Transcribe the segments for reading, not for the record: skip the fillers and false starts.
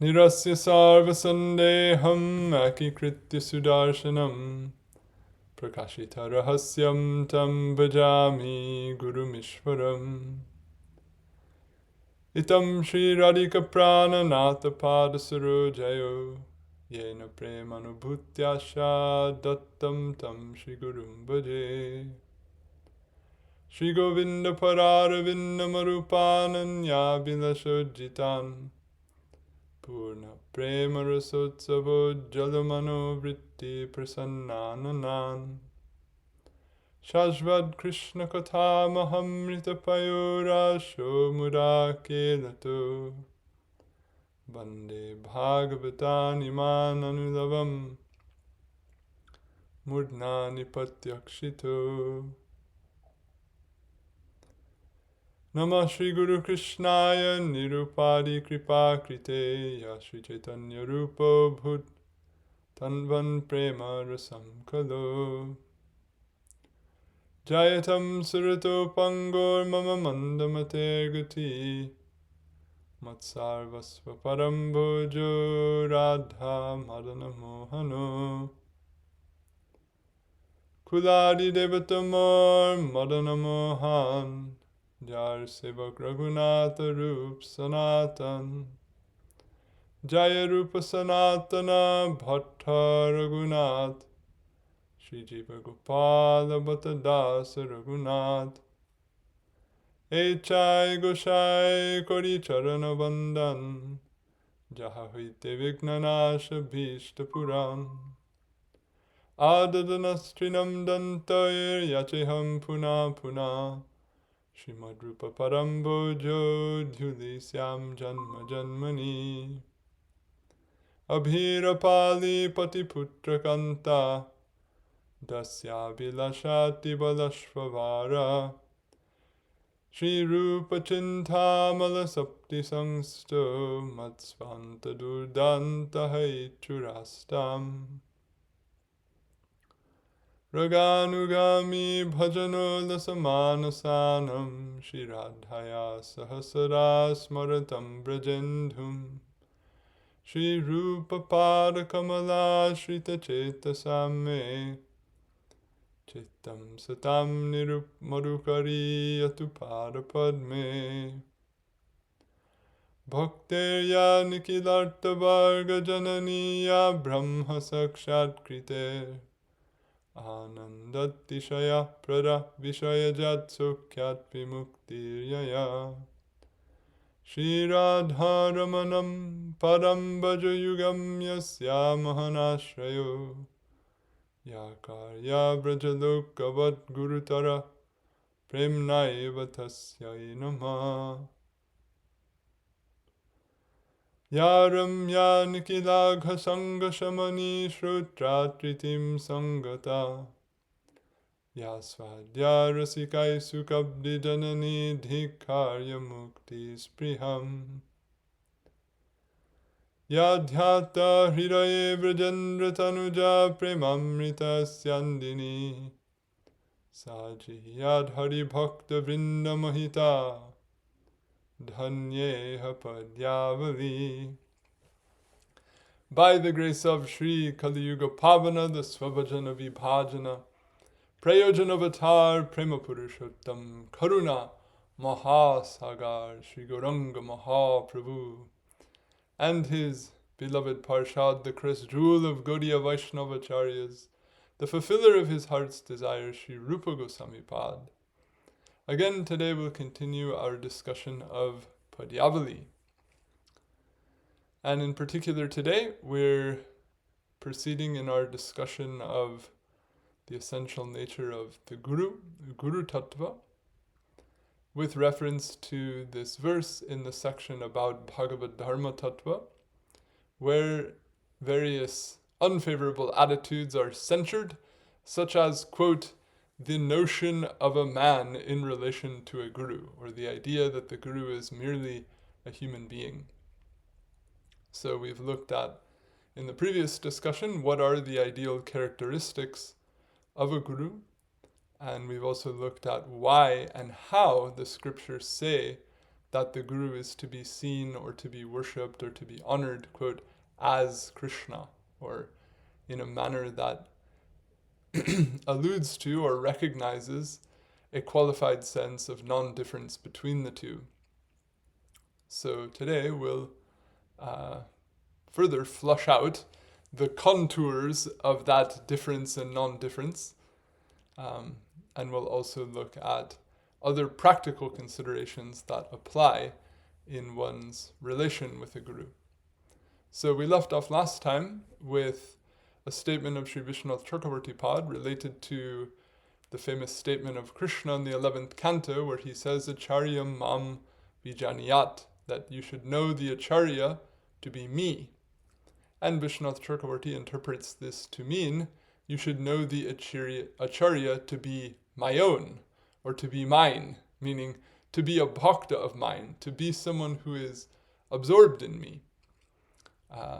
nirasya sarva sandeham akikritya sudarshanam prakashita rahasyam tam bhajami gurumishvaram. Itam Shri Radhika Prana Natha Pada Sarojayo Yena Premanubhutyasha Dattam Tam Shri Gurum Bhaje. Shri Govinda Pararavinda Marupananya Vilashojitan Purna Prema Rasotsavo Jalamano Vritti Prasannananan Shashvad Krishna Katha Mahamrita Payorasho Mudakelato Bande Bhagavatan Iman Anulavam Murdnani Patyakshito. Namah Shri Guru Krishnaya Nirupadi Kripa Kriteya Shri Chaitanya Rupo Bhut Tanvan Prema Rasam Kalo Jayatam Surato Pangor Mama Mandamate Gati Matsarvasva Parambojo Radha Madana Mohano Kuladi Devatamor Madana Mohan Jar Sevak Raghunatha Rup Sanatan Jaya Rupa Sanatana Bhatta Raghunath Shri Jiva Bata Dasa Raghunath Echai Goshai Kori Charana Bandhan Jaha Hoite Vignanasha Bhishta Puran Adadanastrinam Dantair Yacheham Puna Puna Srimad Rupa Parambojo Dhulisyam Janma Janmani Abhirapali Patiputra Kanta Dasya Vilashati Balashvavara Sri Rupa Chintamala Sapti Sangsto Matsvanta Durdanta Haichurastam Raganugami Bhajano Lasamanasanam Shri Radhaya Sahasara Smaratam Brajendhum Shri Rupa Pada Kamala Shrita Chetasame Chitam Satam Nirup Madhukari Atupada Padme Bhakterya Nikilarta Varga Jananiya Brahma Sakshat Krite Anandatishaya Prada Vishaya Jat Sukyat Vimuktir Shri Radha Ramanam Padam Bhaja Yugam Yasya Mahanashrayo Yakarya Brajalokavat Gurutara Premnaiva Tasyai Namah Yaram Ya Nikilagha Sangha Shamani Shrutratritim Sangata Yasvadya Rasikai Sukabdi Janani Dhikarya Mukti Spriham Yadhyata Hridaye Vrajendra Tanuja Premamrita Syandini Saji Yad Hari Bhakta Vrinda Mahita Dhanyeha Padyavali. By the grace of Shri Kali Yuga Pavana, the Svabhajana Vibhajana, Prayojana Prema Purushottam, Karuna Mahasagar, Shri Gauranga Mahaprabhu, and his beloved Parshad, the crest jewel of Gaudiya Vaishnavacharyas, the fulfiller of his heart's desire, Sri Rupa Gosvami Prabhupada. Again, today we'll continue our discussion of Padyavali. And in particular today, we're proceeding in our discussion of the essential nature of the Guru-tattva, with reference to this verse in the section about Bhagavad-dharma-tattva, where various unfavorable attitudes are censured, such as, quote, the notion of a man in relation to a guru, or the idea that the guru is merely a human being. So we've looked at, in the previous discussion, what are the ideal characteristics of a guru, and we've also looked at why and how the scriptures say that the Guru is to be seen or to be worshipped or to be honored, quote, as Krishna, or in a manner that alludes to or recognizes a qualified sense of non-difference between the two. So today we'll further flush out the contours of that difference and non-difference, and we'll also look at other practical considerations that apply in one's relation with the Guru. So we left off last time with a statement of Śrī Viṣṇu Chakravartipad related to the famous statement of Krishna in the 11th canto, where he says, Acharyam mam vijaniyat, that you should know the Acharya to be me. And Vishnu Chakravarti interprets this to mean, you should know the Acharya to be my own, or to be mine, meaning to be a bhakta of mine, to be someone who is absorbed in me.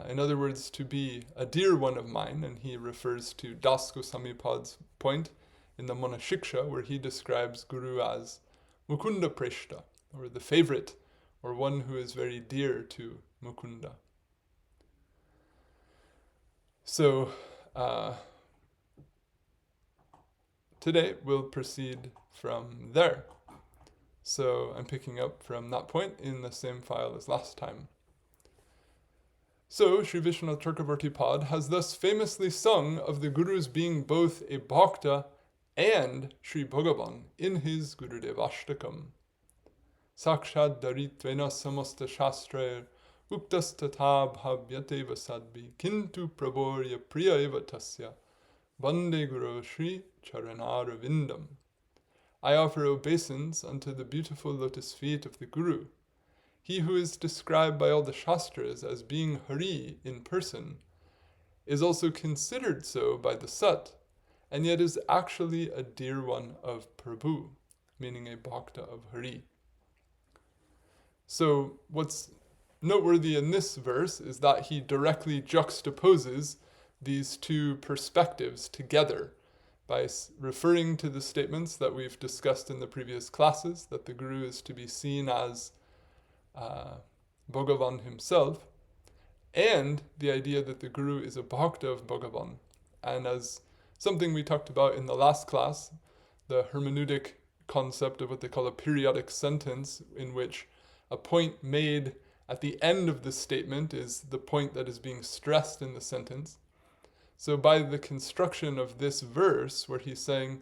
In other words, to be a dear one of mine, and he refers to Das Goswami Pad's point in the Monashiksha, where he describes Guru as Mukunda Preshta, or the favorite, or one who is very dear to Mukunda. So, today we'll proceed from there. So I'm picking up from that point in the same file as last time. So, Śrī Viṣṇu Chakravartipad has thus famously sung of the Guru's being both a bhakta and Sri Bhagavan in his Gurudevashtakam. Sakshad daritvena samasta shastrair uktas tata bhavyate vasadbi kintu praborya priya eva tasya vande guru Shri Charanāravindam. I offer obeisance unto the beautiful lotus feet of the Guru. He who is described by all the Shastras as being Hari in person is also considered so by the Sat, and yet is actually a dear one of Prabhu, meaning a bhakta of Hari. So what's noteworthy in this verse is that he directly juxtaposes these two perspectives together by referring to the statements that we've discussed in the previous classes, that the Guru is to be seen as Bhagavan himself, and the idea that the Guru is a bhakta of Bhagavan. And as something we talked about in the last class, the hermeneutic concept of what they call a periodic sentence, in which a point made at the end of the statement is the point that is being stressed in the sentence. So by the construction of this verse, where he's saying,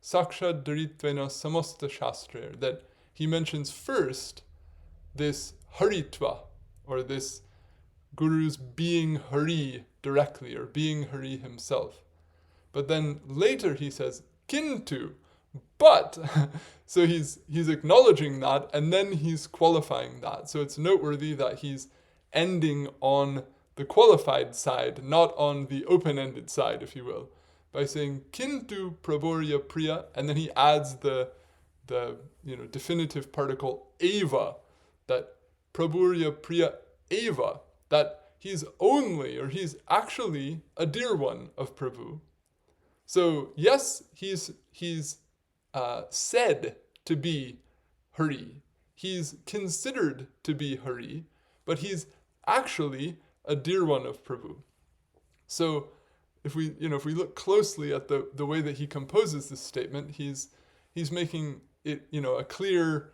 Sakshad Dharitvena Samasta Shastrir, that he mentions first this Haritva, or this Guru's being Hari directly, or being Hari himself. But then later he says, Kintu, but, so he's acknowledging that, and then he's qualifying that. So it's noteworthy that he's ending on the qualified side, not on the open-ended side, if you will, by saying Kintu Praborya Priya, and then he adds the definitive particle eva, that Praburya Priya eva, that he's only, or he's actually a dear one of Prabhu. So yes, he's said to be Hari. He's considered to be Hari, but he's actually a dear one of Prabhu. So if we look closely at the way that he composes this statement, he's making it, a clear,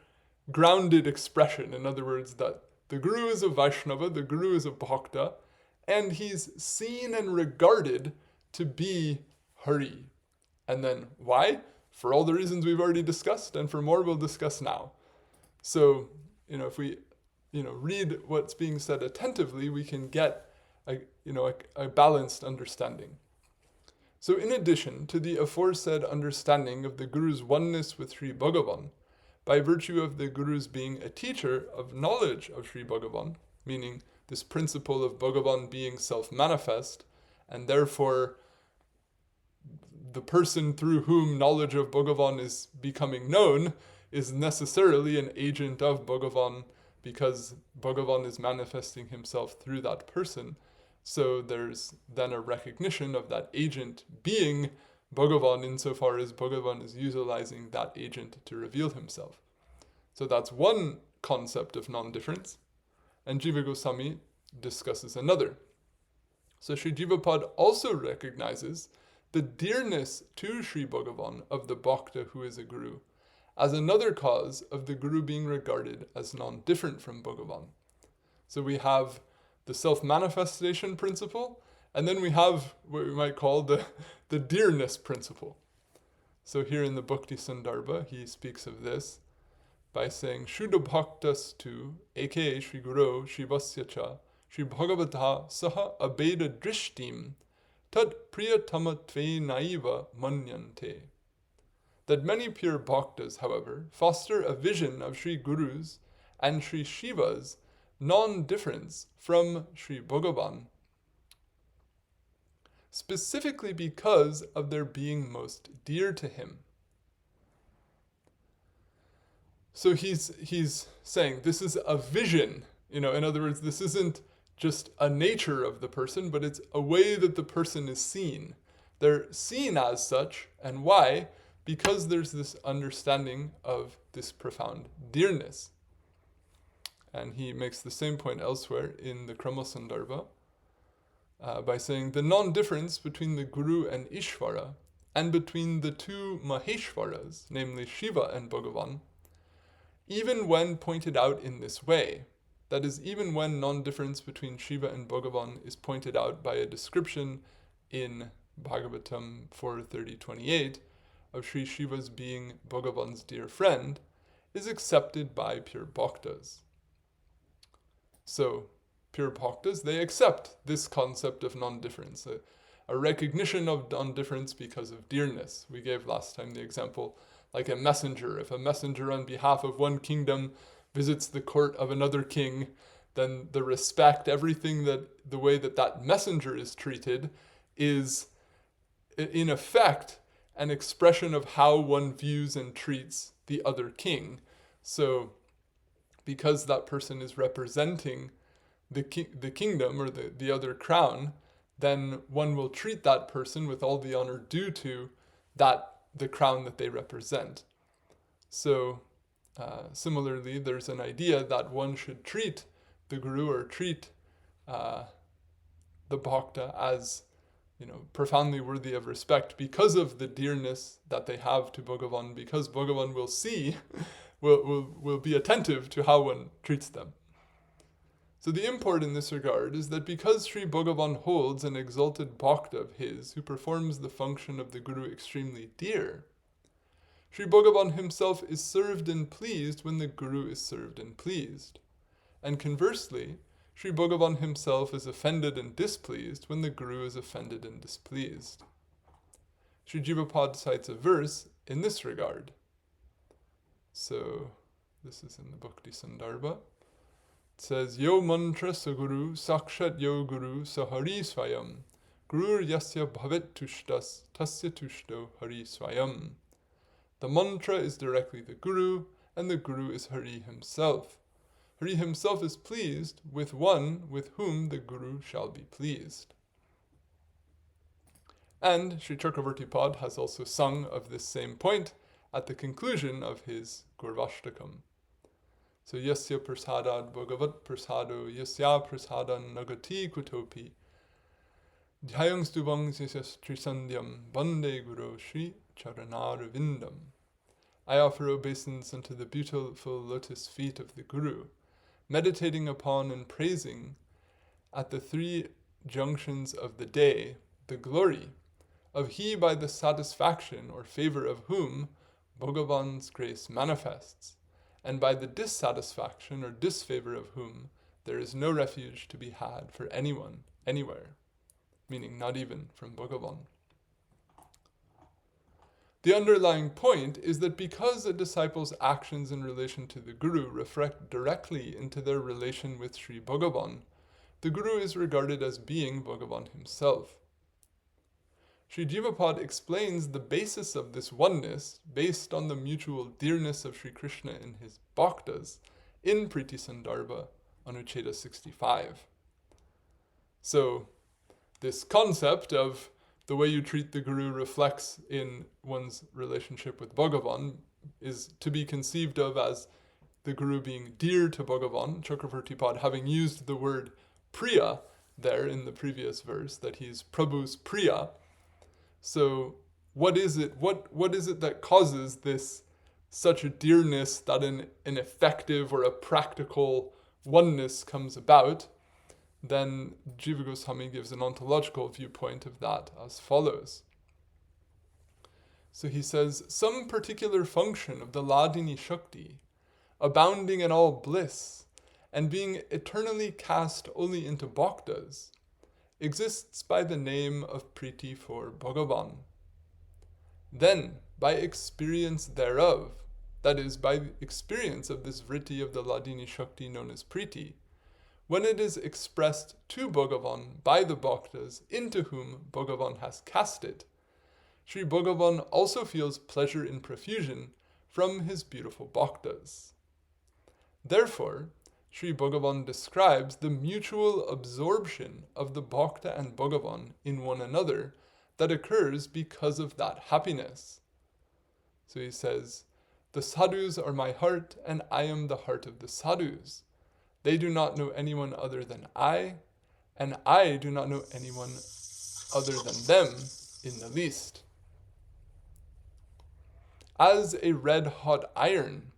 grounded expression. In other words, that the Guru is a Vaishnava, the Guru is a Bhakta, and he's seen and regarded to be Hari. And then why? For all the reasons we've already discussed, and for more we'll discuss now. So, if we, read what's being said attentively, we can get a balanced understanding. So in addition to the aforesaid understanding of the Guru's oneness with Sri Bhagavan, by virtue of the Guru's being a teacher of knowledge of Sri Bhagavan, meaning this principle of Bhagavan being self-manifest, and therefore the person through whom knowledge of Bhagavan is becoming known is necessarily an agent of Bhagavan, because Bhagavan is manifesting himself through that person. So there's then a recognition of that agent being Bhagavan insofar as Bhagavan is utilizing that agent to reveal himself. So that's one concept of non-difference, and Jiva Gosvami discusses another. So Sri Jivapad also recognizes the dearness to Sri Bhagavan of the Bhakta who is a Guru as another cause of the Guru being regarded as non-different from Bhagavan. So we have the self-manifestation principle, and then we have what we might call the dearness principle. So here in the Bhakti Sandarbha, he speaks of this by saying, Shuddha Bhaktas tu, aka Sri Guru, Shivasya cha, Sri Bhagavata saha abeda drishtim, tad priyatama tve naiva manyante. That many pure bhaktas, however, foster a vision of Sri Guru's and Sri Shiva's non-difference from Sri Bhagavan, specifically because of their being most dear to him. So he's saying this is a vision, in other words, this isn't just a nature of the person, but it's a way that the person is seen. They're seen as such, and why? Because there's this understanding of this profound dearness. And he makes the same point elsewhere in the Krama Sandarbha by saying the non-difference between the Guru and Ishvara and between the two Maheshwaras, namely Shiva and Bhagavan, even when pointed out in this way, that is, even when non-difference between Shiva and Bhagavan is pointed out by a description in Bhagavatam 4.30.28 of Sri Shiva's being Bhagavan's dear friend, is accepted by pure bhaktas. So, pure bhaktas, they accept this concept of non-difference, a recognition of non-difference because of dearness. We gave last time the example, like a messenger. If a messenger on behalf of one kingdom visits the court of another king, then the respect, everything that the way that messenger is treated is, in effect, an expression of how one views and treats the other king. So, because that person is representing the kingdom or the other crown, then one will treat that person with all the honor due to the crown that they represent. So, similarly, there's an idea that one should treat the Guru or treat the Bhakta as profoundly worthy of respect because of the dearness that they have to Bhagavan, because Bhagavan will see, will be attentive to how one treats them. So the import in this regard is that because Sri Bhagavan holds an exalted Bhakta of his who performs the function of the Guru extremely dear, Sri Bhagavan himself is served and pleased when the Guru is served and pleased. And conversely, Sri Bhagavan himself is offended and displeased when the Guru is offended and displeased. Sri Jivapad cites a verse in this regard. So, this is in the Bhakti Sandarbha. It says, Yo mantra sa guru, sakshat yo guru sa hari swayam, gurur yasya bhavet tushtas, tasya tushto hari swayam. The mantra is directly the Guru, and the Guru is Hari himself. Hari himself is pleased with one with whom the Guru shall be pleased. And Sri Chakravartipad has also sung of this same point at the conclusion of his Gurvashtakam. So, Yasya prasadad bhagavat prasado, yasya prasadan nagati kutopi, dhyang stubang sisyas trisandyam, bande guru Shri Charanarvindam. I offer obeisance unto the beautiful lotus feet of the Guru, meditating upon and praising at the three junctions of the day the glory of he by the satisfaction or favor of whom Bhagavan's grace manifests, and by the dissatisfaction or disfavor of whom there is no refuge to be had for anyone, anywhere, meaning not even from Bhagavan. The underlying point is that because a disciple's actions in relation to the Guru reflect directly into their relation with Sri Bhagavan, the Guru is regarded as being Bhagavan himself. Sri Jivapad explains the basis of this oneness based on the mutual dearness of Sri Krishna in his bhaktas in Priti Sandarbha, Anucheda 65. So, this concept of the way you treat the Guru reflects in one's relationship with Bhagavan is to be conceived of as the Guru being dear to Bhagavan, Chakravarti Pad having used the word Priya there in the previous verse, that he's Prabhu's Priya. So what is it that causes this such a dearness that an effective or a practical oneness comes about? Then Jiva Goswami gives an ontological viewpoint of that as follows. So he says, some particular function of the Ladini Shakti, abounding in all bliss, and being eternally cast only into bhaktas, exists by the name of Priti for Bhagavan. Then, by experience thereof, that is, by experience of this vritti of the Ladini Shakti known as Priti, when it is expressed to Bhagavan by the bhaktas into whom Bhagavan has cast it, Sri Bhagavan also feels pleasure in profusion from his beautiful bhaktas. Therefore, Sri Bhagavan describes the mutual absorption of the bhakta and Bhagavan in one another that occurs because of that happiness. So he says, the sadhus are my heart, and I am the heart of the sadhus. They do not know anyone other than I, and I do not know anyone other than them in the least. As a red-hot iron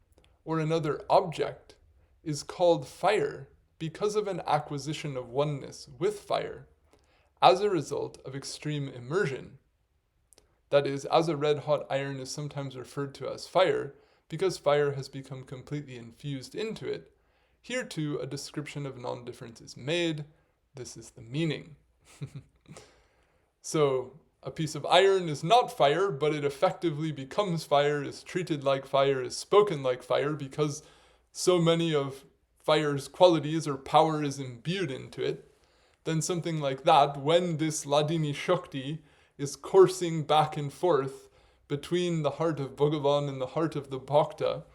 or another object is called fire because of an acquisition of oneness with fire, as a result of extreme immersion. That is, as a red-hot iron is sometimes referred to as fire because fire has become completely infused into it, here too a description of non-difference is made. This is the meaning. So, a piece of iron is not fire, but it effectively becomes fire, is treated like fire, is spoken like fire, because so many of fire's qualities or power is imbued into it. Then something like that, when this Ladini Shakti is coursing back and forth between the heart of Bhagavan and the heart of the Bhakta,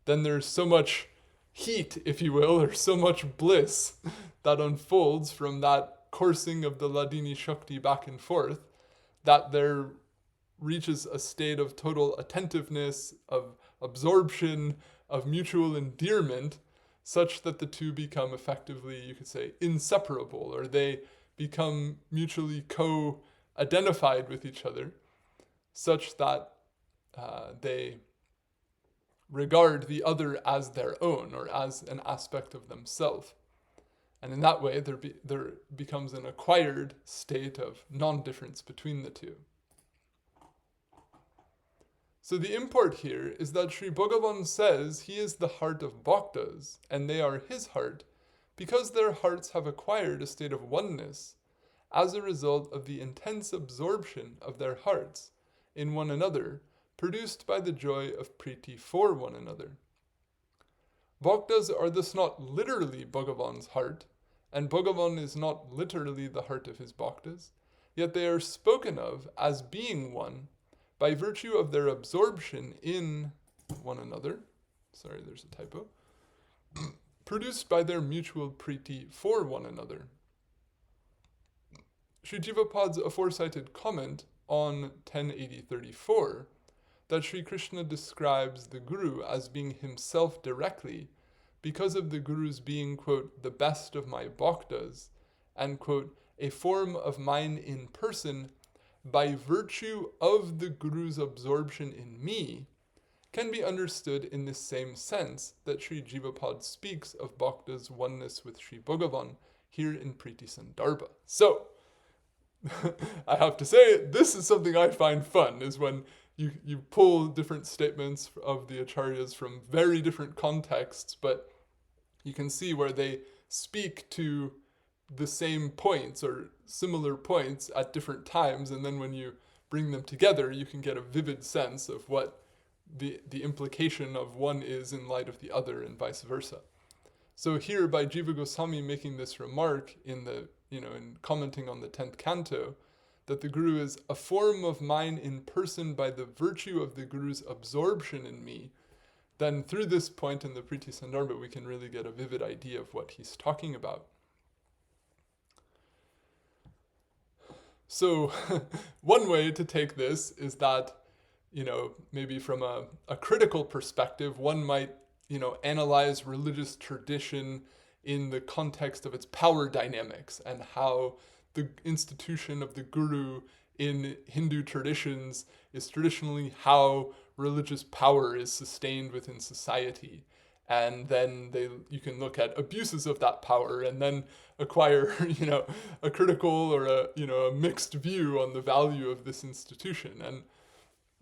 then there's so much heat, if you will, or so much bliss that unfolds from that coursing of the Ladini Shakti back and forth, that there reaches a state of total attentiveness, of absorption, of mutual endearment, such that the two become effectively, you could say, inseparable, or they become mutually co-identified with each other, such that they regard the other as their own, or as an aspect of themselves. And in that way, there becomes an acquired state of non-difference between the two. So the import here is that Sri Bhagavan says he is the heart of bhaktas, and they are his heart, because their hearts have acquired a state of oneness as a result of the intense absorption of their hearts in one another, produced by the joy of priti for one another. Bhaktas are thus not literally Bhagavan's heart, and Bhagavan is not literally the heart of his bhaktas, yet they are spoken of as being one by virtue of their absorption in one another, there's a typo, produced by their mutual priti for one another. Sri Jivapad's aforecited comment on 1080.34, that Sri Krishna describes the Guru as being himself directly because of the Guru's being, quote, the best of my bhaktas, and, quote, a form of mine in person, by virtue of the Guru's absorption in me, can be understood in the same sense that Sri Jivapad speaks of Bhakta's oneness with Sri Bhagavan here in Priti Sandarbha. So, I have to say, this is something I find fun, is when you pull different statements of the acharyas from very different contexts, but you can see where they speak to the same points or similar points at different times, and then when you bring them together, you can get a vivid sense of what the implication of one is in light of the other, and vice versa. So here, by Jiva Goswami making this remark in commenting on the 10th canto, that the Guru is a form of mine in person by the virtue of the Guru's absorption in me, then through this point in the Priti Sandarbha, we can really get a vivid idea of what he's talking about. So one way to take this is that, maybe from a critical perspective, one might, analyze religious tradition in the context of its power dynamics and how the institution of the guru in Hindu traditions is traditionally how religious power is sustained within society. And then you can look at abuses of that power and then acquire, a critical or a mixed view on the value of this institution. And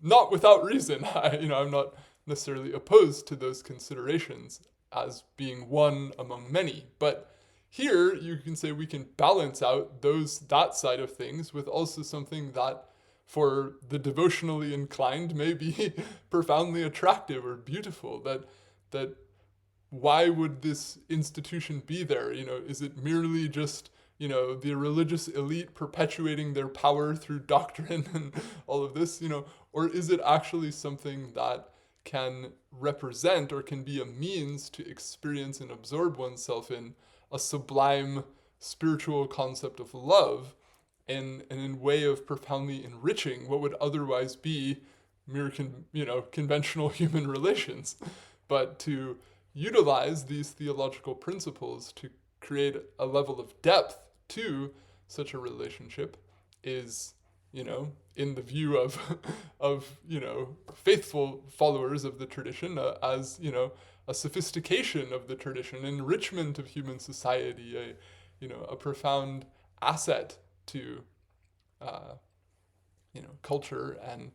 not without reason. I'm not necessarily opposed to those considerations as being one among many. But here you can say we can balance out that side of things with also something that for the devotionally inclined may be profoundly attractive or beautiful. That why would this institution be there? Is it merely just the religious elite perpetuating their power through doctrine and all of this, or is it actually something that can represent or can be a means to experience and absorb oneself in a sublime spiritual concept of love and in a way of profoundly enriching what would otherwise be mere conventional human relations, but to utilize these theological principles to create a level of depth to such a relationship is, in the view of faithful followers of the tradition, as, a sophistication of the tradition, enrichment of human society, a profound asset to, culture and,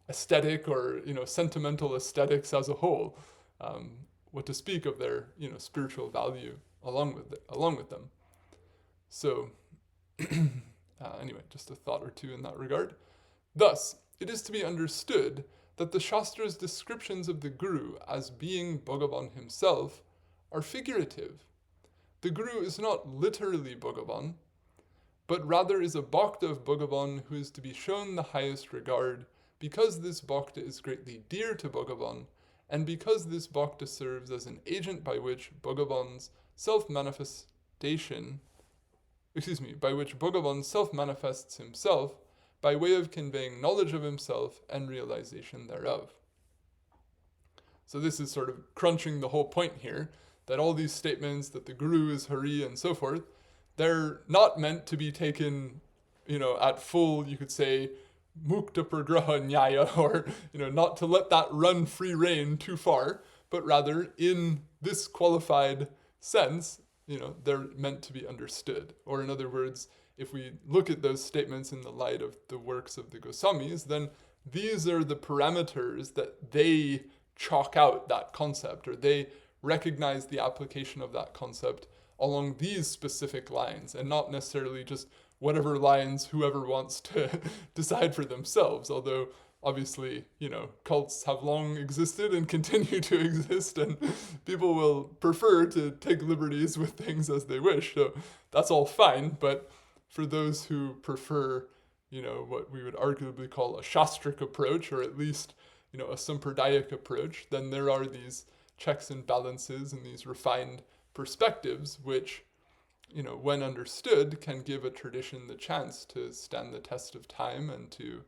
aesthetic or, sentimental aesthetics as a whole, what to speak of their, spiritual value along with them. So, anyway, just a thought or two in that regard. Thus, it is to be understood that the Shastra's descriptions of the Guru as being Bhagavan himself are figurative. The Guru is not literally Bhagavan, but rather is a bhakta of Bhagavan who is to be shown the highest regard because this bhakta is greatly dear to Bhagavan, and because this bhakta serves as an agent by which Bhagavan self-manifests himself by way of conveying knowledge of himself and realization thereof. So this is sort of crunching the whole point here, that all these statements that the Guru is Hari and so forth, they're not meant to be taken, at full, you could say, mukta pragraha nyaya, or, not to let that run free rein too far, but rather in this qualified sense, they're meant to be understood. Or in other words, if we look at those statements in the light of the works of the Goswamis, then these are the parameters that they chalk out that concept, or they recognize the application of that concept along these specific lines, and not necessarily just whatever lines whoever wants to decide for themselves, although obviously, cults have long existed and continue to exist, and people will prefer to take liberties with things as they wish, so that's all fine. But for those who prefer, what we would arguably call a Shastric approach, or at least, a Sampradaic approach, then there are these checks and balances and these refined perspectives, which, when understood, can give a tradition the chance to stand the test of time and to,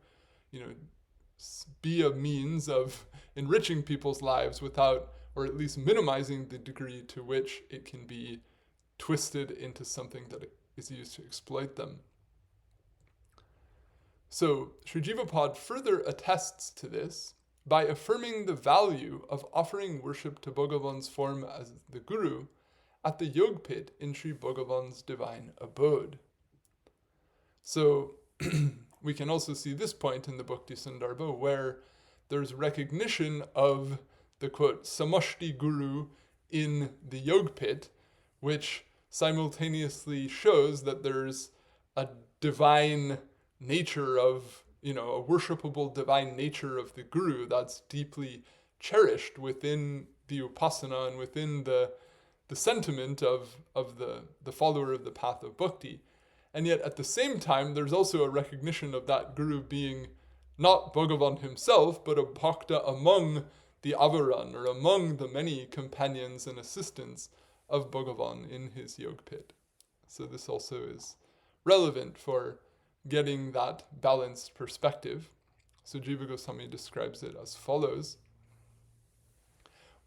be a means of enriching people's lives without, or at least minimizing the degree to which it can be twisted into something that is used to exploit them. So, Sri Jiva Pod further attests to this by affirming the value of offering worship to Bhagavan's form as the Guru at the Yog Pit in Sri Bhagavan's divine abode. So, we can also see this point in the Bhakti Sandarbha, where there's recognition of the, quote, Samashti Guru in the Yog Pit, which simultaneously shows that there's a divine nature of, a worshipable divine nature of the Guru that's deeply cherished within the upasana and within the sentiment of the follower of the path of bhakti. And yet at the same time, there's also a recognition of that Guru being not Bhagavan himself, but a bhakta among the avaran, or among the many companions and assistants of Bhagavan in his Yog Pit. So this also is relevant for getting that balanced perspective. So Jiva Goswami describes it as follows.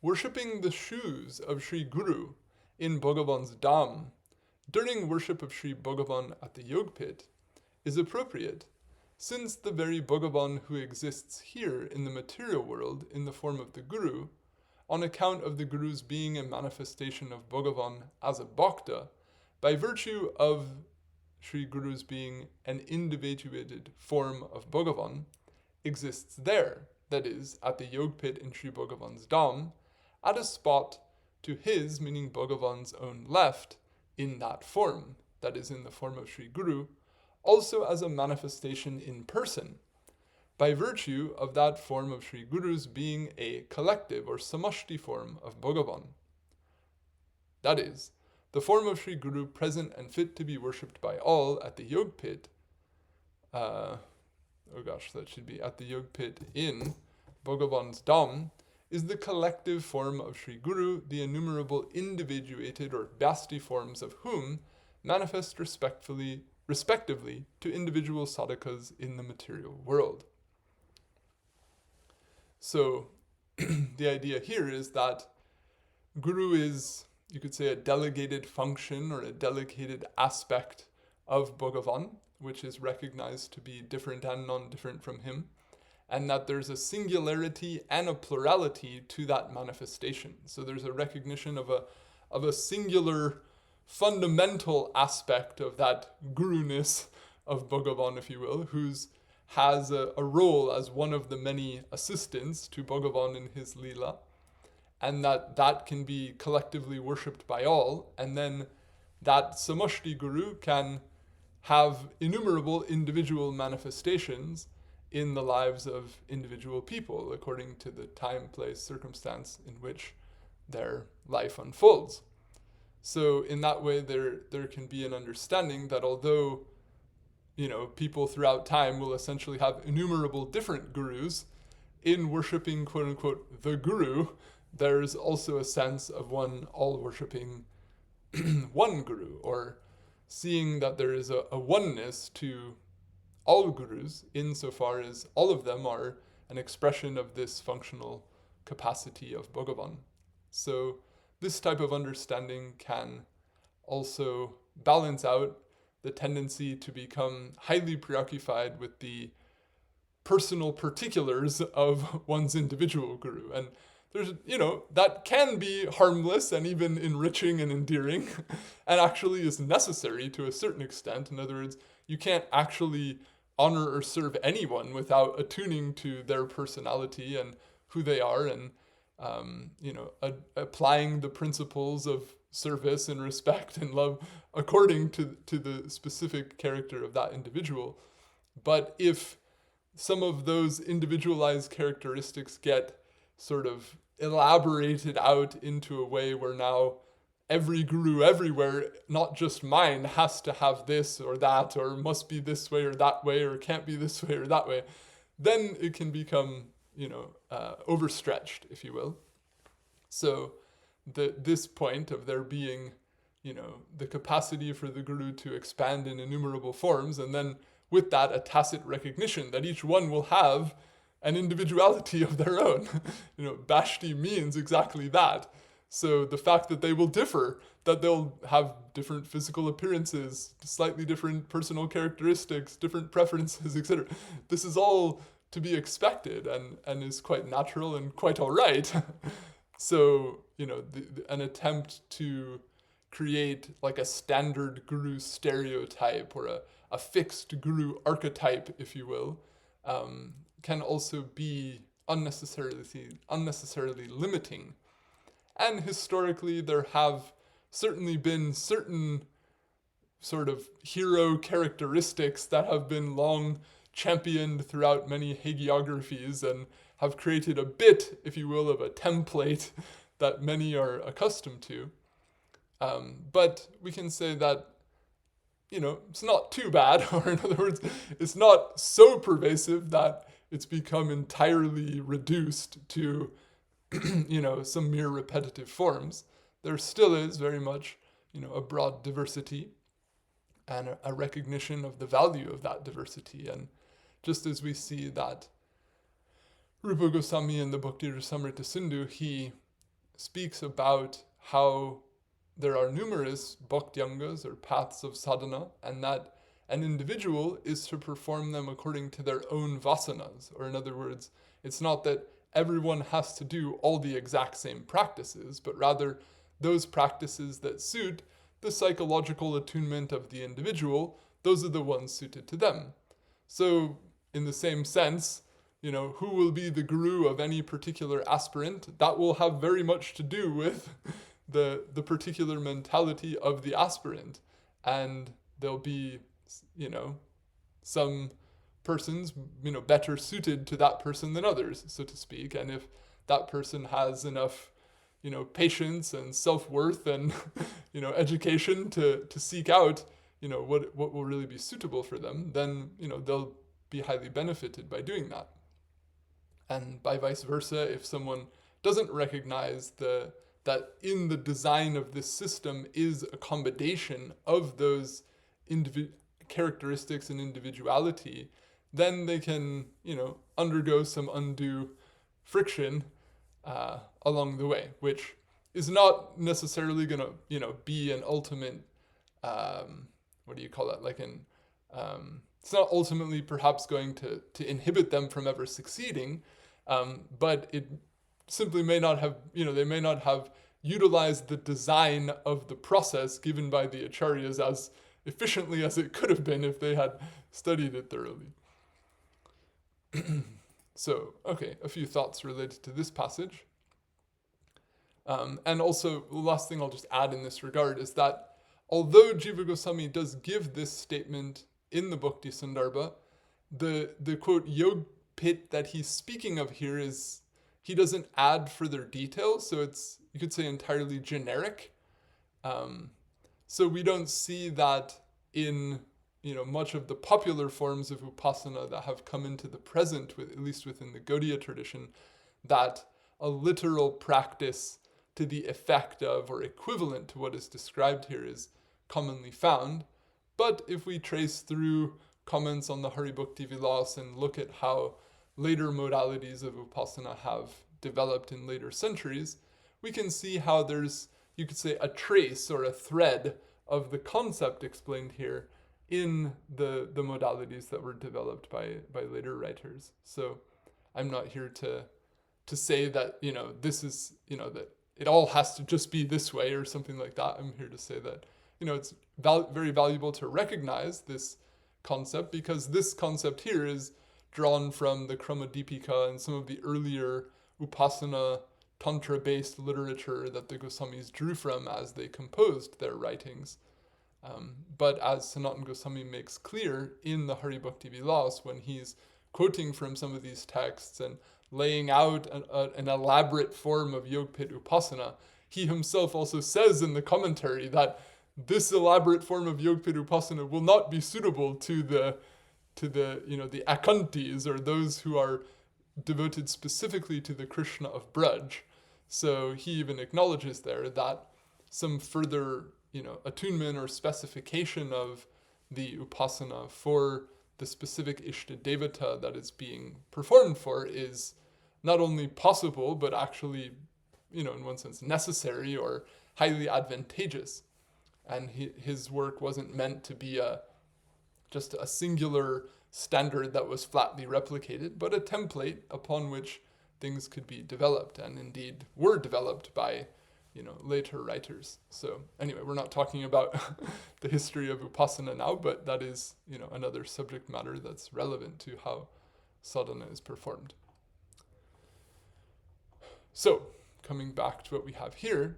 worshipping the shoes of Sri Guru in Bhagavan's dham during worship of Sri Bhagavan at the Yog Pit is appropriate, since the very Bhagavan who exists here in the material world in the form of the Guru, on account of the Guru's being a manifestation of Bhagavan as a bhakta, by virtue of Sri Guru's being an individuated form of Bhagavan, exists there, that is, at the Yog Pit in Sri Bhagavan's dham, at a spot to his, meaning Bhagavan's own left, in that form, that is, in the form of Sri Guru, also as a manifestation in person, by virtue of that form of Sri Guru's being a collective or samashti form of Bhagavan. That is, the form of Sri Guru present and fit to be worshipped by all at the Yog Pit, that should be at the Yog Pit in Bhagavan's dham, is the collective form of Sri Guru, the innumerable individuated or vyasti forms of whom manifest respectively to individual sadhakas in the material world. So, the idea here is that Guru is, you could say, a delegated function or a delegated aspect of Bhagavan, which is recognized to be different and non-different from him, and that there's a singularity and a plurality to that manifestation. So there's a recognition of a singular fundamental aspect of that Guru-ness of Bhagavan, if you will, who's has a role as one of the many assistants to Bhagavan in his lila, and that can be collectively worshipped by all, and then that samashti Guru can have innumerable individual manifestations in the lives of individual people according to the time, place, circumstance in which their life unfolds. So in that way there can be an understanding that although people throughout time will essentially have innumerable different gurus, in worshipping quote-unquote the Guru, there's also a sense of one all worshipping one Guru, or seeing that there is a oneness to all gurus insofar as all of them are an expression of this functional capacity of Bhagavan. So this type of understanding can also balance out the tendency to become highly preoccupied with the personal particulars of one's individual guru. And there's, that can be harmless and even enriching and endearing, and actually is necessary to a certain extent. In other words, you can't actually honor or serve anyone without attuning to their personality and who they are, and applying the principles of service and respect and love according to the specific character of that individual. But if some of those individualized characteristics get sort of elaborated out into a way where now every guru everywhere, not just mine, has to have this or that, or must be this way or that way, or can't be this way or that way, then it can become, overstretched, if you will. So this point of there being, the capacity for the Guru to expand in innumerable forms, and then with that a tacit recognition that each one will have an individuality of their own. Bhakti means exactly that. So the fact that they will differ, that they'll have different physical appearances, slightly different personal characteristics, different preferences, etc. This is all to be expected and is quite natural and quite all right. So, an attempt to create like a standard guru stereotype or a fixed guru archetype, if you will, can also be unnecessarily limiting. And historically, there have certainly been certain sort of hero characteristics that have been long championed throughout many hagiographies and have created a bit, if you will, of a template that many are accustomed to. But we can say that, it's not too bad, or in other words, it's not so pervasive that it's become entirely reduced to, some mere repetitive forms. There still is very much, a broad diversity and a recognition of the value of that diversity. And just as we see that Rupa Goswami in the Bhakti Rasamrita Sindhu, he speaks about how there are numerous bhakti-yangas or paths of sadhana, and that an individual is to perform them according to their own vasanas. Or in other words, it's not that everyone has to do all the exact same practices, but rather those practices that suit the psychological attunement of the individual, those are the ones suited to them. So in the same sense, who will be the guru of any particular aspirant, that will have very much to do with the particular mentality of the aspirant. And there'll be, some persons, better suited to that person than others, so to speak. And if that person has enough, patience and self-worth and, education to seek out, what will really be suitable for them, then, they'll be highly benefited by doing that. And by vice versa, if someone doesn't recognize that in the design of this system is a combination of those characteristics and individuality, then they can, undergo some undue friction along the way, which is not necessarily going to, be an ultimate, it's not ultimately perhaps going to inhibit them from ever succeeding, but it simply may not have, they may not have utilized the design of the process given by the acharyas as efficiently as it could have been if they had studied it thoroughly. So, okay, a few thoughts related to this passage. And also, the last thing I'll just add in this regard is that although Jiva Gosvami does give this statement in the Bhakti Sandarbha, the quote yog pit that he's speaking of here is, he doesn't add further details, so it's, you could say, entirely generic. So we don't see that in, much of the popular forms of upasana that have come into the present, at least within the Gaudiya tradition, that a literal practice to the effect of or equivalent to what is described here is commonly found. But if we trace through comments on the Hari Bhakti Vilas and look at how later modalities of upasana have developed in later centuries, we can see how there's, you could say, a trace or a thread of the concept explained here in the modalities that were developed by later writers. So I'm not here to say that, this is, that it all has to just be this way or something like that. I'm here to say that, it's very valuable to recognize this concept, because this concept here is drawn from the Kramadipika and some of the earlier upasana tantra-based literature that the Goswamis drew from as they composed their writings. But as Sanatana Gosvami makes clear in the Hari Bhakti Vilas, when he's quoting from some of these texts and laying out an elaborate form of yogpit upasana, he himself also says in the commentary that this elaborate form of yogpit upasana will not be suitable to the the akantis, or those who are devoted specifically to the Krishna of Braj. So he even acknowledges there that some further attunement or specification of the upasana for the specific Ishta Devata that is being performed for is not only possible, but actually, in one sense, necessary or highly advantageous. And his work wasn't meant to be just a singular standard that was flatly replicated, but a template upon which things could be developed, and indeed were developed by later writers. So anyway, we're not talking about the history of upasana now, but that is another subject matter that's relevant to how sadhana is performed. So coming back to what we have here,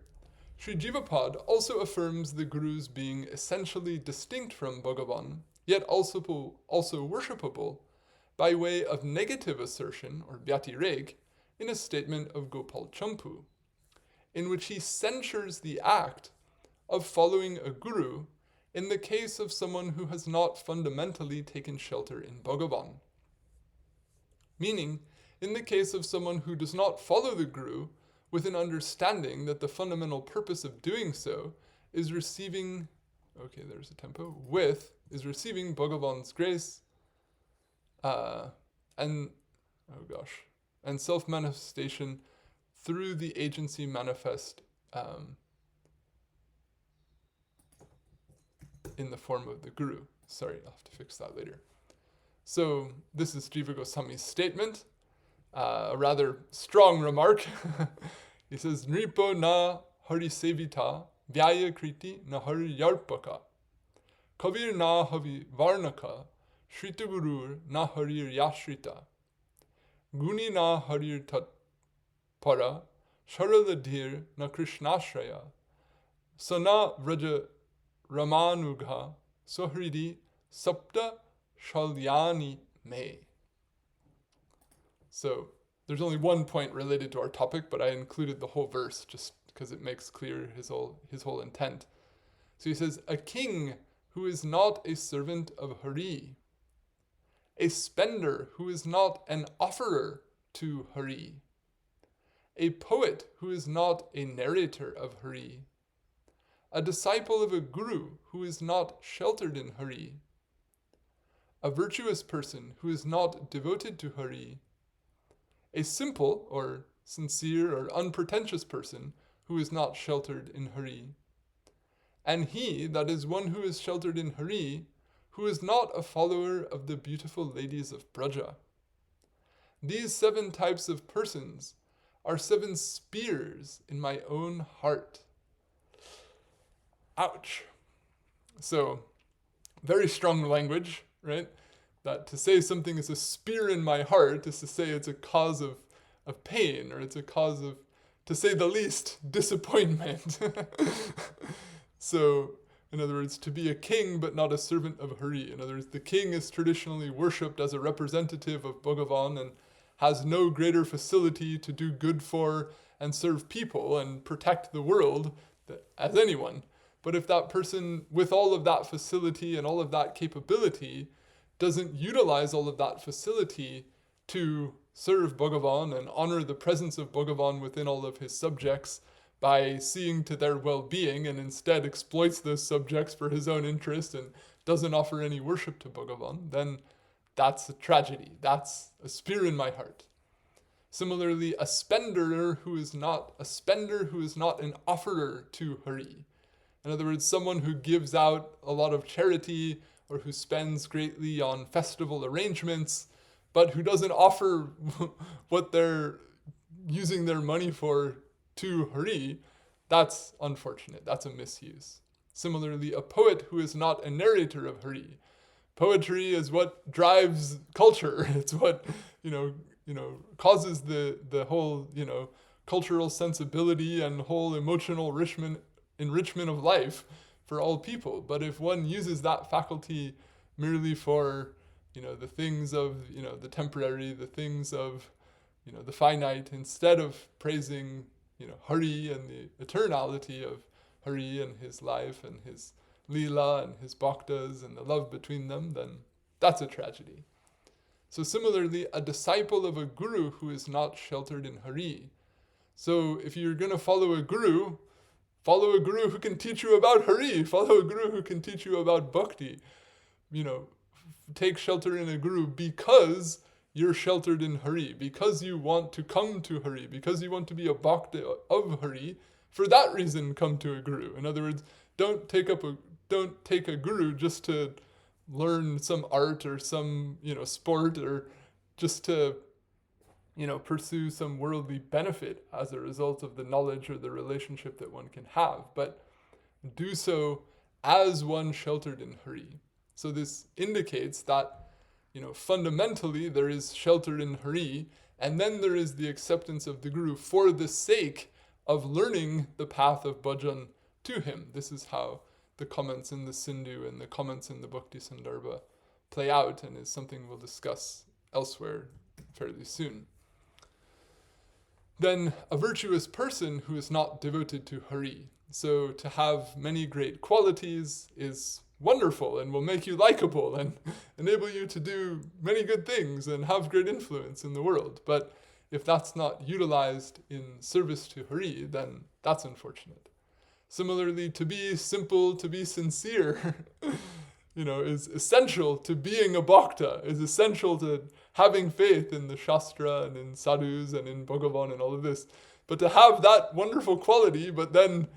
Sri Jivapad also affirms the Guru's being essentially distinct from Bhagavan, yet also worshipable, by way of negative assertion, or vyatireg, in a statement of Gopal Champu, in which he censures the act of following a guru in the case of someone who has not fundamentally taken shelter in Bhagavan. Meaning, in the case of someone who does not follow the guru with an understanding that the fundamental purpose of doing so is receiving, is receiving Bhagavan's grace, and self-manifestation through the agency manifest in the form of the Guru. Sorry, I'll have to fix that later. So this is Jiva Goswami's statement, a rather strong remark. He says, Nripo na hari sevita, vyaya kriti na hari yarpaka, kavir na havi varnaka, shrita gurur na harir yashrita, guni na harir tat para, sharala dhīr na krishnashraya, sana vraja ramanugha, sohridi sapta shalyani me. So there's only one point related to our topic, but I included the whole verse just because it makes clear his whole intent. So he says, a king who is not a servant of Hari, a spender who is not an offerer to Hari, a poet who is not a narrator of Hari, a disciple of a guru who is not sheltered in Hari, a virtuous person who is not devoted to Hari, a simple or sincere or unpretentious person who is not sheltered in Hari, and he, that is one who is sheltered in Hari, who is not a follower of the beautiful ladies of Braja. These 7 types of persons are 7 spears in my own heart. Ouch. So, very strong language, right? That to say something is a spear in my heart is to say it's a cause of pain, or it's a cause of, to say the least, disappointment. So, in other words, to be a king but not a servant of Hari. In other words, the king is traditionally worshipped as a representative of Bhagavan and has no greater facility to do good for and serve people and protect the world as anyone. But if that person, with all of that facility and all of that capability, doesn't utilize all of that facility to serve Bhagavan and honor the presence of Bhagavan within all of his subjects by seeing to their well-being, and instead exploits those subjects for his own interest and doesn't offer any worship to Bhagavan, then that's a tragedy. That's a spear in my heart. Similarly, a spender who is not an offerer to Hari. In other words, someone who gives out a lot of charity or who spends greatly on festival arrangements, but who doesn't offer what they're using their money for to Hari, that's unfortunate. That's a misuse. Similarly, a poet who is not a narrator of Hari. Poetry is what drives culture. It's what, causes the whole, cultural sensibility and whole emotional enrichment of life for all people. But if one uses that faculty merely for, the things of, the temporary, the things of, the finite, instead of praising, Hari and the eternality of Hari and his life and his lila and his bhaktas and the love between them, then that's a tragedy. So similarly, a disciple of a guru who is not sheltered in Hari. So if you're going to follow a guru who can teach you about Hari, follow a guru who can teach you about bhakti. Take shelter in a guru because you're sheltered in Hari, because you want to come to Hari, because you want to be a bhakta of Hari. For that reason, come to a guru. In other words, don't take a guru just to learn some art or some, sport, or just to, pursue some worldly benefit as a result of the knowledge or the relationship that one can have, but do so as one sheltered in Hari. So this indicates that, fundamentally there is shelter in Hari, and then there is the acceptance of the guru for the sake of learning the path of bhajan to him. This is how the comments in the Sindhu and the comments in the Bhakti Sandarbha play out, and is something we'll discuss elsewhere fairly soon. Then a virtuous person who is not devoted to Hari. So to have many great qualities is wonderful and will make you likable and enable you to do many good things and have great influence in the world. But if that's not utilized in service to Hari, then that's unfortunate. Similarly, to be simple, to be sincere, is essential to being a bhakta, is essential to having faith in the Shastra and in sadhus and in Bhagavan and all of this. But to have that wonderful quality, but then,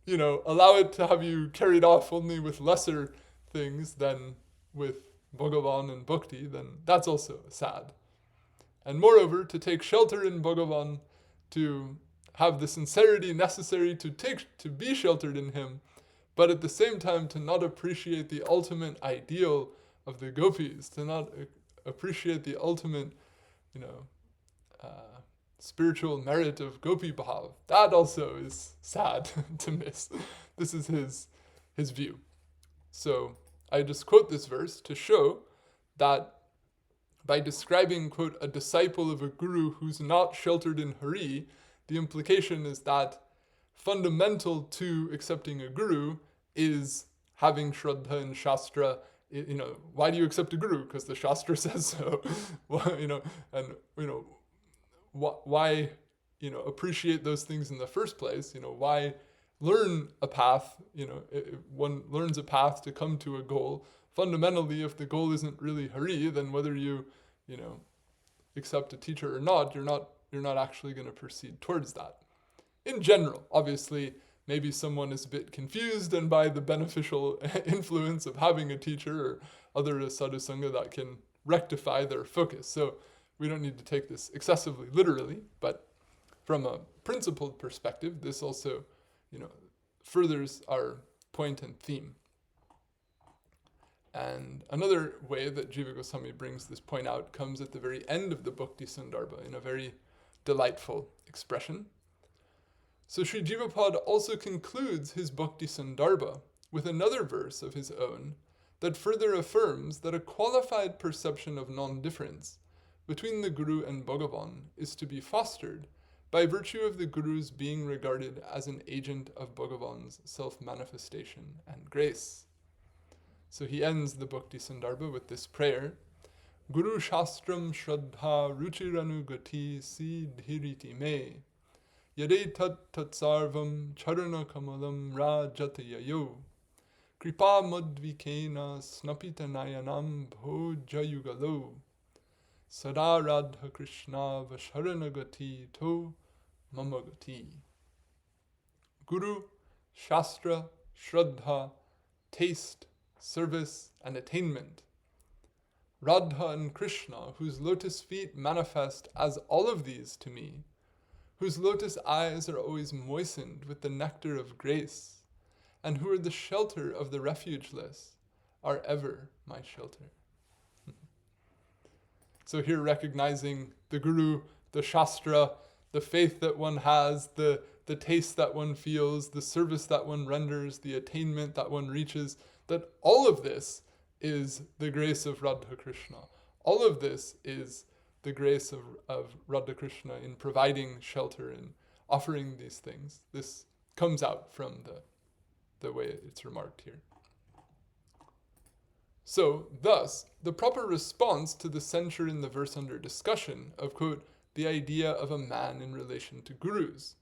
allow it to have you carried off only with lesser things than with Bhagavan and Bhakti, then that's also sad. And moreover, to take shelter in Bhagavan, to have the sincerity necessary to be sheltered in him, but at the same time to not appreciate the ultimate ideal of the gopis, to not appreciate the ultimate, spiritual merit of gopi bhav. That also is sad to miss. This is his view. So I just quote this verse to show that by describing, quote, a disciple of a guru who's not sheltered in Hari, the implication is that fundamental to accepting a guru is having shraddha in shastra. Why do you accept a guru? Because the shastra says so. Why appreciate those things in the first place? Why learn a path? One learns a path to come to a goal. Fundamentally, if the goal isn't really Hari, then whether you accept a teacher or not, you're not actually going to proceed towards that. In general, obviously, maybe someone is a bit confused, and by the beneficial influence of having a teacher or other sadhusanga, that can rectify their focus. So we don't need to take this excessively literally, but from a principled perspective, this also, furthers our point and theme. And another way that Jiva Goswami brings this point out comes at the very end of the Bhakti Sandarbha in a very delightful expression. So Sri Jivapada also concludes his Bhakti Sandarbha with another verse of his own that further affirms that a qualified perception of non-difference between the Guru and Bhagavan is to be fostered by virtue of the Guru's being regarded as an agent of Bhagavan's self-manifestation and grace. So he ends the Bhakti Sandarbha with this prayer: Guru Shastram Shraddha Ruchiranugati Siddhiriti Me Yadetat Tatsarvam Charana Kamalam Rajatayayo Kripa Madvikena Snapita Nayanam Bhojayugalo Sada Radha Krishna Vasharanagati To Mamagati. Guru, Shastra, Shraddha, taste, service, and attainment. Radha and Krishna, whose lotus feet manifest as all of these to me, whose lotus eyes are always moistened with the nectar of grace, and who are the shelter of the refugeless, are ever my shelter. So here recognizing the Guru, the Shastra, the faith that one has, the taste that one feels, the service that one renders, the attainment that one reaches, that all of this is the grace of Radha Krishna. All of this is the grace of Radha Krishna in providing shelter and offering these things. This comes out from the way it's remarked here. So, thus, the proper response to the censure in the verse under discussion of, quote, the idea of a man in relation to gurus,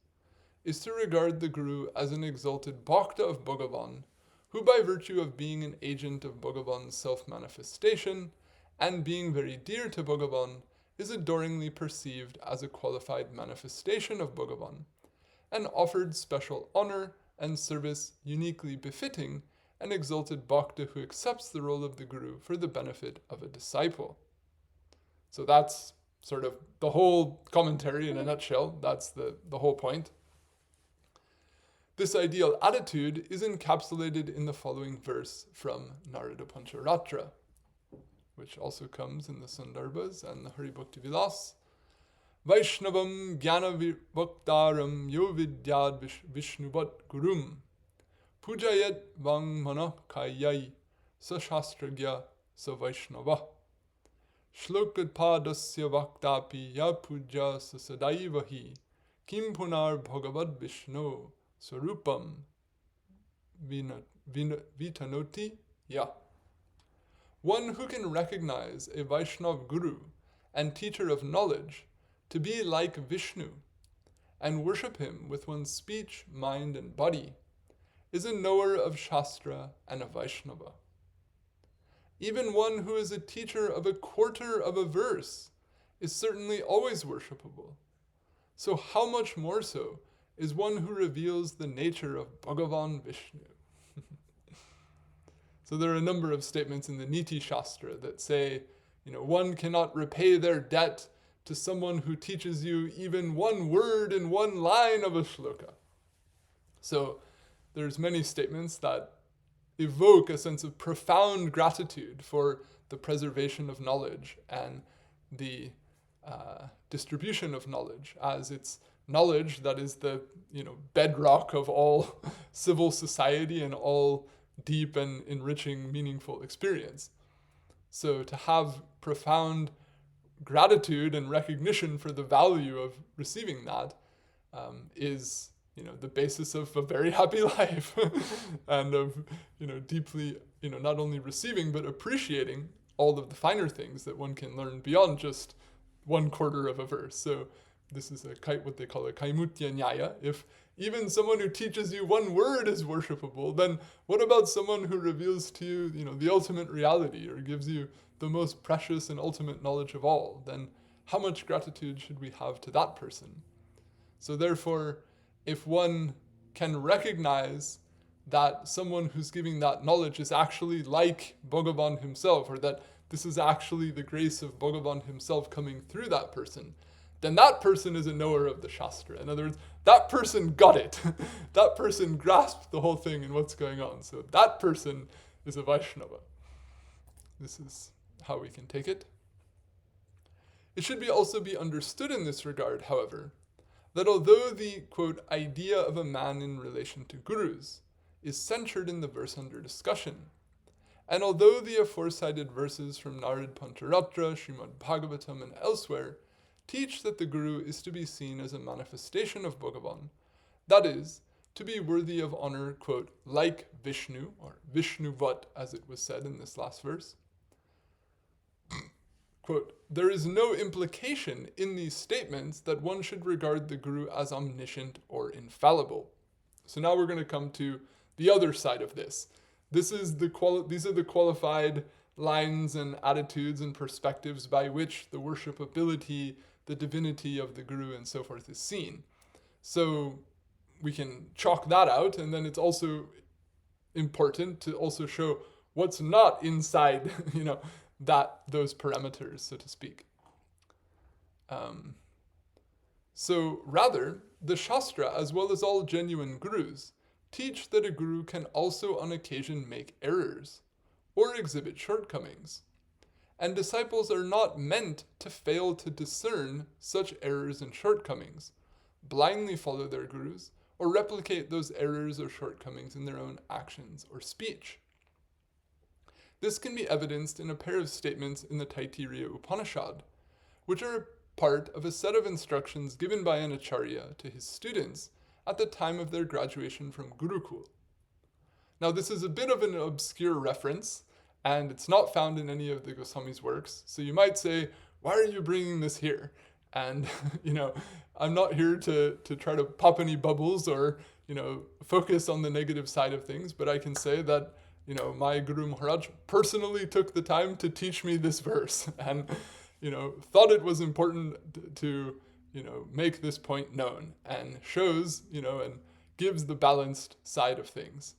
is to regard the guru as an exalted bhakta of Bhagavan, who by virtue of being an agent of Bhagavan's self-manifestation, and being very dear to Bhagavan, is adoringly perceived as a qualified manifestation of Bhagavan, and offered special honor and service uniquely befitting an exalted bhakta who accepts the role of the guru for the benefit of a disciple. So that's sort of the whole commentary in a nutshell. That's the whole point. This ideal attitude is encapsulated in the following verse from Narada Pancharatra, which also comes in the Sandarbhas and the Hari Bhakti Vilas. Vaishnavam Jnana Bhaktaram Yo Vidyad Viṣṇuvat Gurum Pujayat Vang Mana Kayai Sa Shastragya Sa Vaiṣṇava Shlokat Padasya Vaktapi Ya Puja Sa Sadaivahi Kim Punar Bhagavad Viṣṇu Sarupam Vitanoti Ya. One who can recognize a Vaishnav Guru and teacher of knowledge to be like Vishnu and worship him with one's speech, mind, and body is a knower of Shastra and a Vaishnava. Even one who is a teacher of a quarter of a verse is certainly always worshipable, So how much more so is one who reveals the nature of Bhagavan Vishnu? So there are a number of statements in the Niti Shastra that say, one cannot repay their debt to someone who teaches you even one word in one line of a shloka. So there's many statements that evoke a sense of profound gratitude for the preservation of knowledge and the distribution of knowledge, as it's knowledge that is the bedrock of all civil society and all deep and enriching, meaningful experience. So to have profound gratitude and recognition for the value of receiving that is the basis of a very happy life and of deeply not only receiving but appreciating all of the finer things that one can learn beyond just 1/4 of a verse. So this is what they call a kaimutya nyaya. If even someone who teaches you one word is worshipable, then what about someone who reveals to you, the ultimate reality, or gives you the most precious and ultimate knowledge of all? Then how much gratitude should we have to that person? So therefore, if one can recognize that someone who's giving that knowledge is actually like Bhagavan himself, or that this is actually the grace of Bhagavan himself coming through that person, then that person is a knower of the Shastra. In other words, that person got it. That person grasped the whole thing and what's going on. So that person is a Vaishnava. This is how we can take it. It should also be understood in this regard, however, that although the, quote, idea of a man in relation to gurus is centered in the verse under discussion, and although the aforecited verses from Narad Pancharatra, Srimad Bhagavatam, and elsewhere teach that the guru is to be seen as a manifestation of Bhagavan, that is, to be worthy of honor, quote, like Vishnu, or Vishnuvat, as it was said in this last verse, quote, there is no implication in these statements that one should regard the guru as omniscient or infallible. So now we're going to come to the other side of this. These are the qualified lines and attitudes and perspectives by which the worshipability, the divinity of the guru and so forth is seen. So we can chalk that out, and then it's also important to also show what's not inside, those parameters, so to speak. So rather, the Shastra, as well as all genuine gurus, teach that a guru can also on occasion make errors or exhibit shortcomings, and disciples are not meant to fail to discern such errors and shortcomings, blindly follow their gurus, or replicate those errors or shortcomings in their own actions or speech. This can be evidenced in a pair of statements in the Taittiriya Upanishad, which are part of a set of instructions given by an acharya to his students at the time of their graduation from Gurukul. Now, this is a bit of an obscure reference, and it's not found in any of the Goswami's works, so you might say, why are you bringing this here? And, I'm not here to try to pop any bubbles or, focus on the negative side of things, but I can say that, my Guru Maharaj personally took the time to teach me this verse and, thought it was important to make this point known, and shows, and gives the balanced side of things.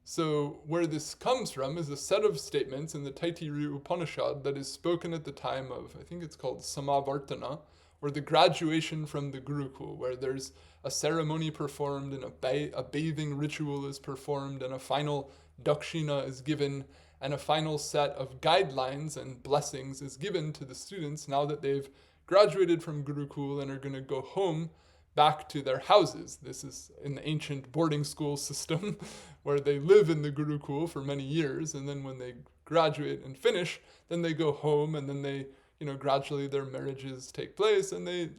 So where this comes from is a set of statements in the Taittiriya Upanishad that is spoken at the time of, I think it's called Samavartana, or the graduation from the Gurukul, where there's a ceremony performed and a bathing ritual is performed and a final dakshina is given and a final set of guidelines and blessings is given to the students now that they've graduated from Gurukul and are going to go home back to their houses. This is in the ancient boarding school system where they live in the Gurukul for many years, and then when they graduate and finish, then they go home, and then they, gradually their marriages take place, and they,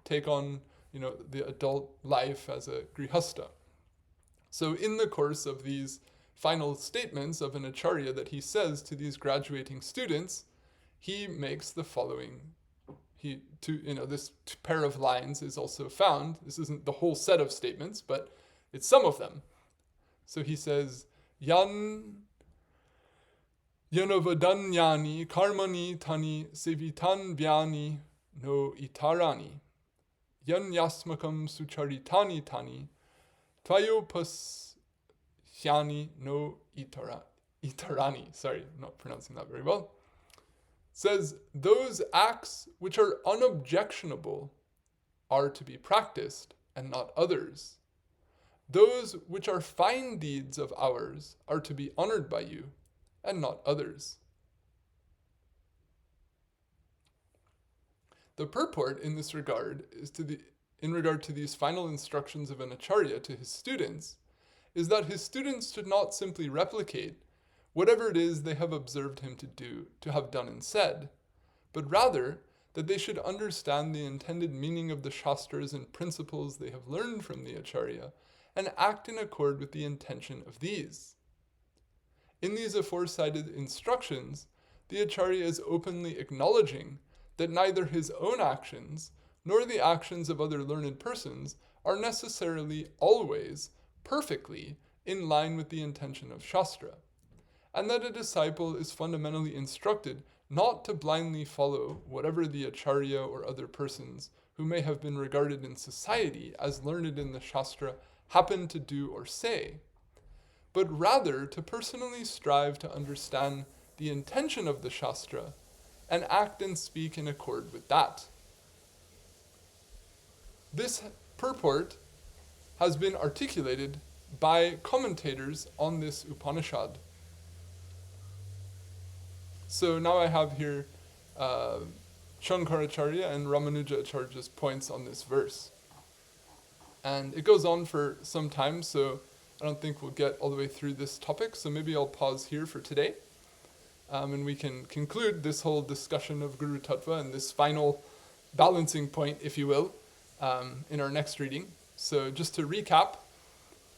take on, the adult life as a grihasta. So in the course of these final statements of an acharya that he says to these graduating students, he makes the following. This pair of lines is also found. This isn't the whole set of statements, but it's some of them. So he says, Yanavadanyani karmani tani sevitan vyani no itarani. yanyasmakam sucharitani tani tvayopasyani no itarani. Sorry, I'm not pronouncing that very well. Says, those acts which are unobjectionable are to be practiced, and not others. Those which are fine deeds of ours are to be honored by you, and not others. The purport in this regard is in regard to these final instructions of an acharya to his students, is that his students should not simply replicate whatever it is they have observed him to have done and said, but rather that they should understand the intended meaning of the shastras and principles they have learned from the acharya, and act in accord with the intention of these. In these aforesaid instructions, the acharya is openly acknowledging that neither his own actions nor the actions of other learned persons are necessarily always perfectly in line with the intention of Shastra, and that a disciple is fundamentally instructed not to blindly follow whatever the acharya or other persons who may have been regarded in society as learned in the Shastra happen to do or say, but rather to personally strive to understand the intention of the Shastra and act and speak in accord with that. This purport has been articulated by commentators on this Upanishad. So now I have here Shankaracharya and Ramanuja Acharya's points on this verse. And it goes on for some time, so I don't think we'll get all the way through this topic, so maybe I'll pause here for today. And we can conclude this whole discussion of Guru-tattva and this final balancing point, if you will, in our next reading. So just to recap,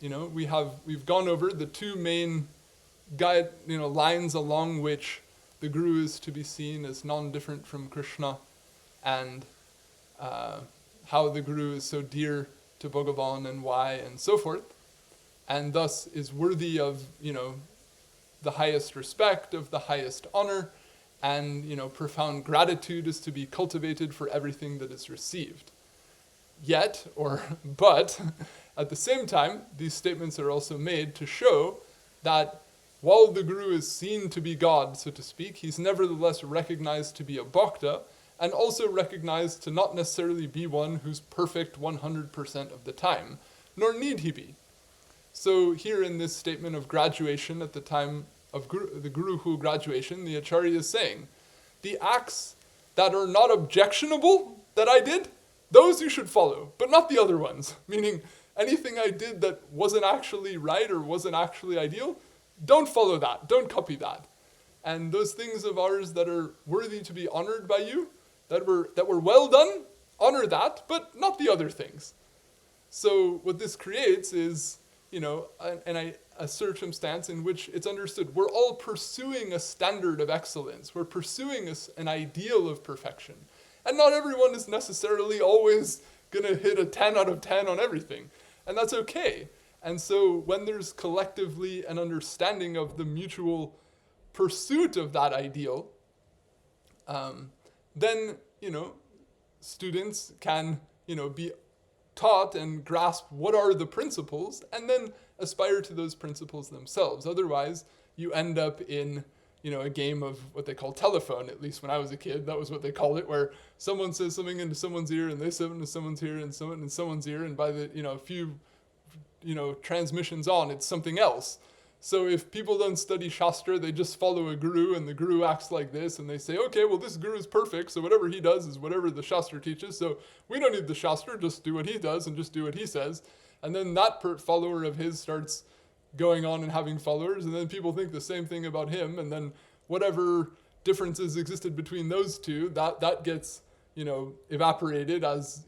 we've gone over the two main lines along which the Guru is to be seen as non-different from Krishna, and how the Guru is so dear to Bhagavan and why, and so forth, and thus is worthy of, the highest respect, of the highest honor, and, profound gratitude is to be cultivated for everything that is received. But, at the same time, these statements are also made to show that while the Guru is seen to be God, so to speak, he's nevertheless recognized to be a bhakta, and also recognized to not necessarily be one who's perfect 100% of the time, nor need he be. So here in this statement of graduation at the time of the Guruhu graduation, the Acharya is saying, the acts that are not objectionable that I did, those you should follow, but not the other ones. Meaning, anything I did that wasn't actually right or wasn't actually ideal, don't follow that, don't copy that. And those things of ours that are worthy to be honored by you, that were well done, honor that, but not the other things. So what this creates is, a circumstance in which it's understood we're all pursuing a standard of excellence. We're pursuing an ideal of perfection. And not everyone is necessarily always going to hit a 10 out of 10 on everything. And that's okay. And so when there's collectively an understanding of the mutual pursuit of that ideal, then, students can, be taught and grasp what are the principles and then aspire to those principles themselves. Otherwise, you end up in, a game of what they call telephone. At least when I was a kid, that was what they called it, where someone says something into someone's ear and they say it into someone's ear and someone in someone's ear, and by the, a few, transmissions on, it's something else. So if people don't study Shastra, they just follow a guru, and the guru acts like this, and they say, okay, well, this guru is perfect, so whatever he does is whatever the Shastra teaches, so we don't need the Shastra, just do what he does and just do what he says. And then that follower of his starts going on and having followers, and then people think the same thing about him, and then whatever differences existed between those two, that gets, evaporated as,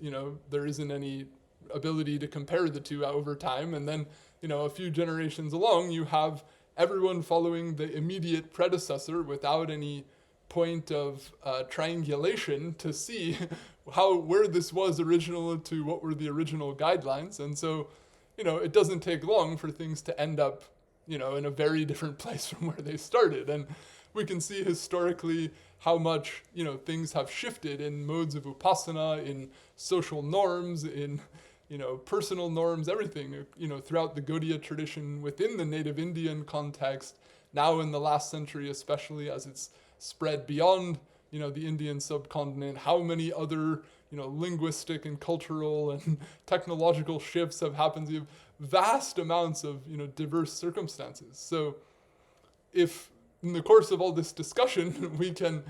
there isn't any ability to compare the two over time, and then a few generations along, you have everyone following the immediate predecessor without any point of triangulation to see where this was original to what were the original guidelines. And so, it doesn't take long for things to end up, in a very different place from where they started. And we can see historically how much, things have shifted in modes of upasana, in social norms, in, personal norms, everything, throughout the Gaudiya tradition within the native Indian context, now in the last century especially as it's spread beyond, the Indian subcontinent, how many other, linguistic and cultural and technological shifts have happened. You have vast amounts of, diverse circumstances. So if in the course of all this discussion, we can,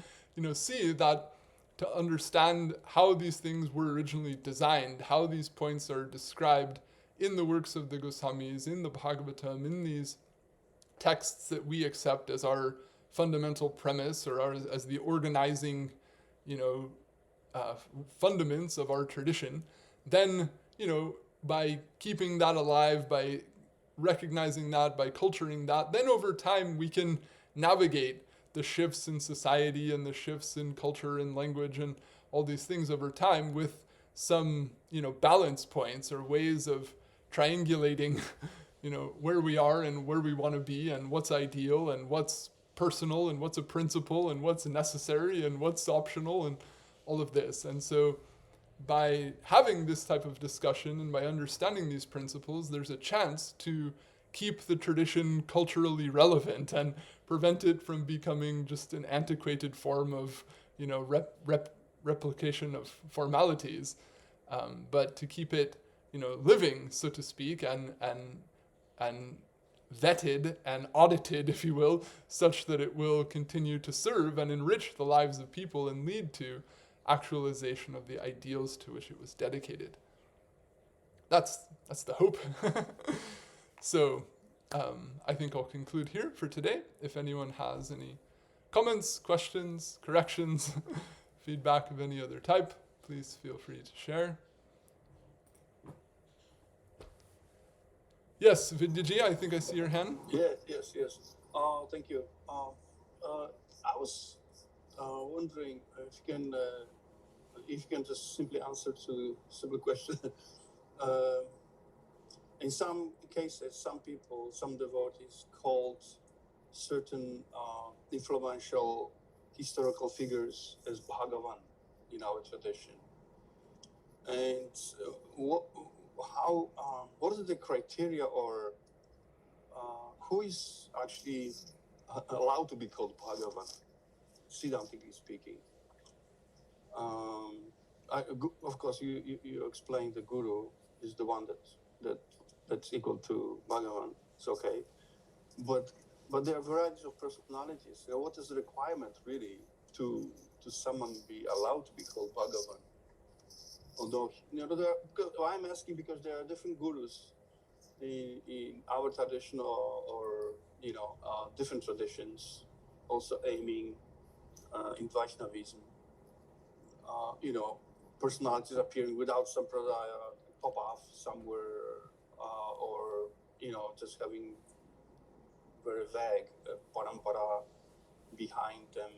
see that to understand how these things were originally designed, how these points are described in the works of the Goswamis, in the Bhagavatam, in these texts that we accept as our fundamental premise or as the organizing, fundaments of our tradition, then, by keeping that alive, by recognizing that, by culturing that, then over time we can navigate the shifts in society and the shifts in culture and language and all these things over time with some, balance points or ways of triangulating, where we are and where we want to be and what's ideal and what's personal and what's a principle and what's necessary and what's optional and all of this. And so by having this type of discussion and by understanding these principles, there's a chance to keep the tradition culturally relevant and prevent it from becoming just an antiquated form of, replication of formalities, but to keep it, living, so to speak, and vetted and audited, if you will, such that it will continue to serve and enrich the lives of people and lead to actualization of the ideals to which it was dedicated. That's the hope. So I think I'll conclude here for today. If anyone has any comments, questions, corrections, feedback of any other type, please feel free to share. Yes, Vidyaji, I think I see your hand. Yes. Thank you. I was wondering if you can just simply answer to simple question. In some cases, some people, some devotees called certain influential historical figures as Bhagavan in our tradition. And what is the criteria, or who is actually allowed to be called Bhagavan, siddhantically speaking? Of course, you explained the Guru is the one that's equal to Bhagavan. It's okay, but there are varieties of personalities. What is the requirement really to someone be allowed to be called Bhagavan? Although I'm asking because there are different gurus in our tradition or different traditions, also aiming in Vaishnavism. Personalities appearing without sampradaya, pop off somewhere, or just having very vague parampara behind them.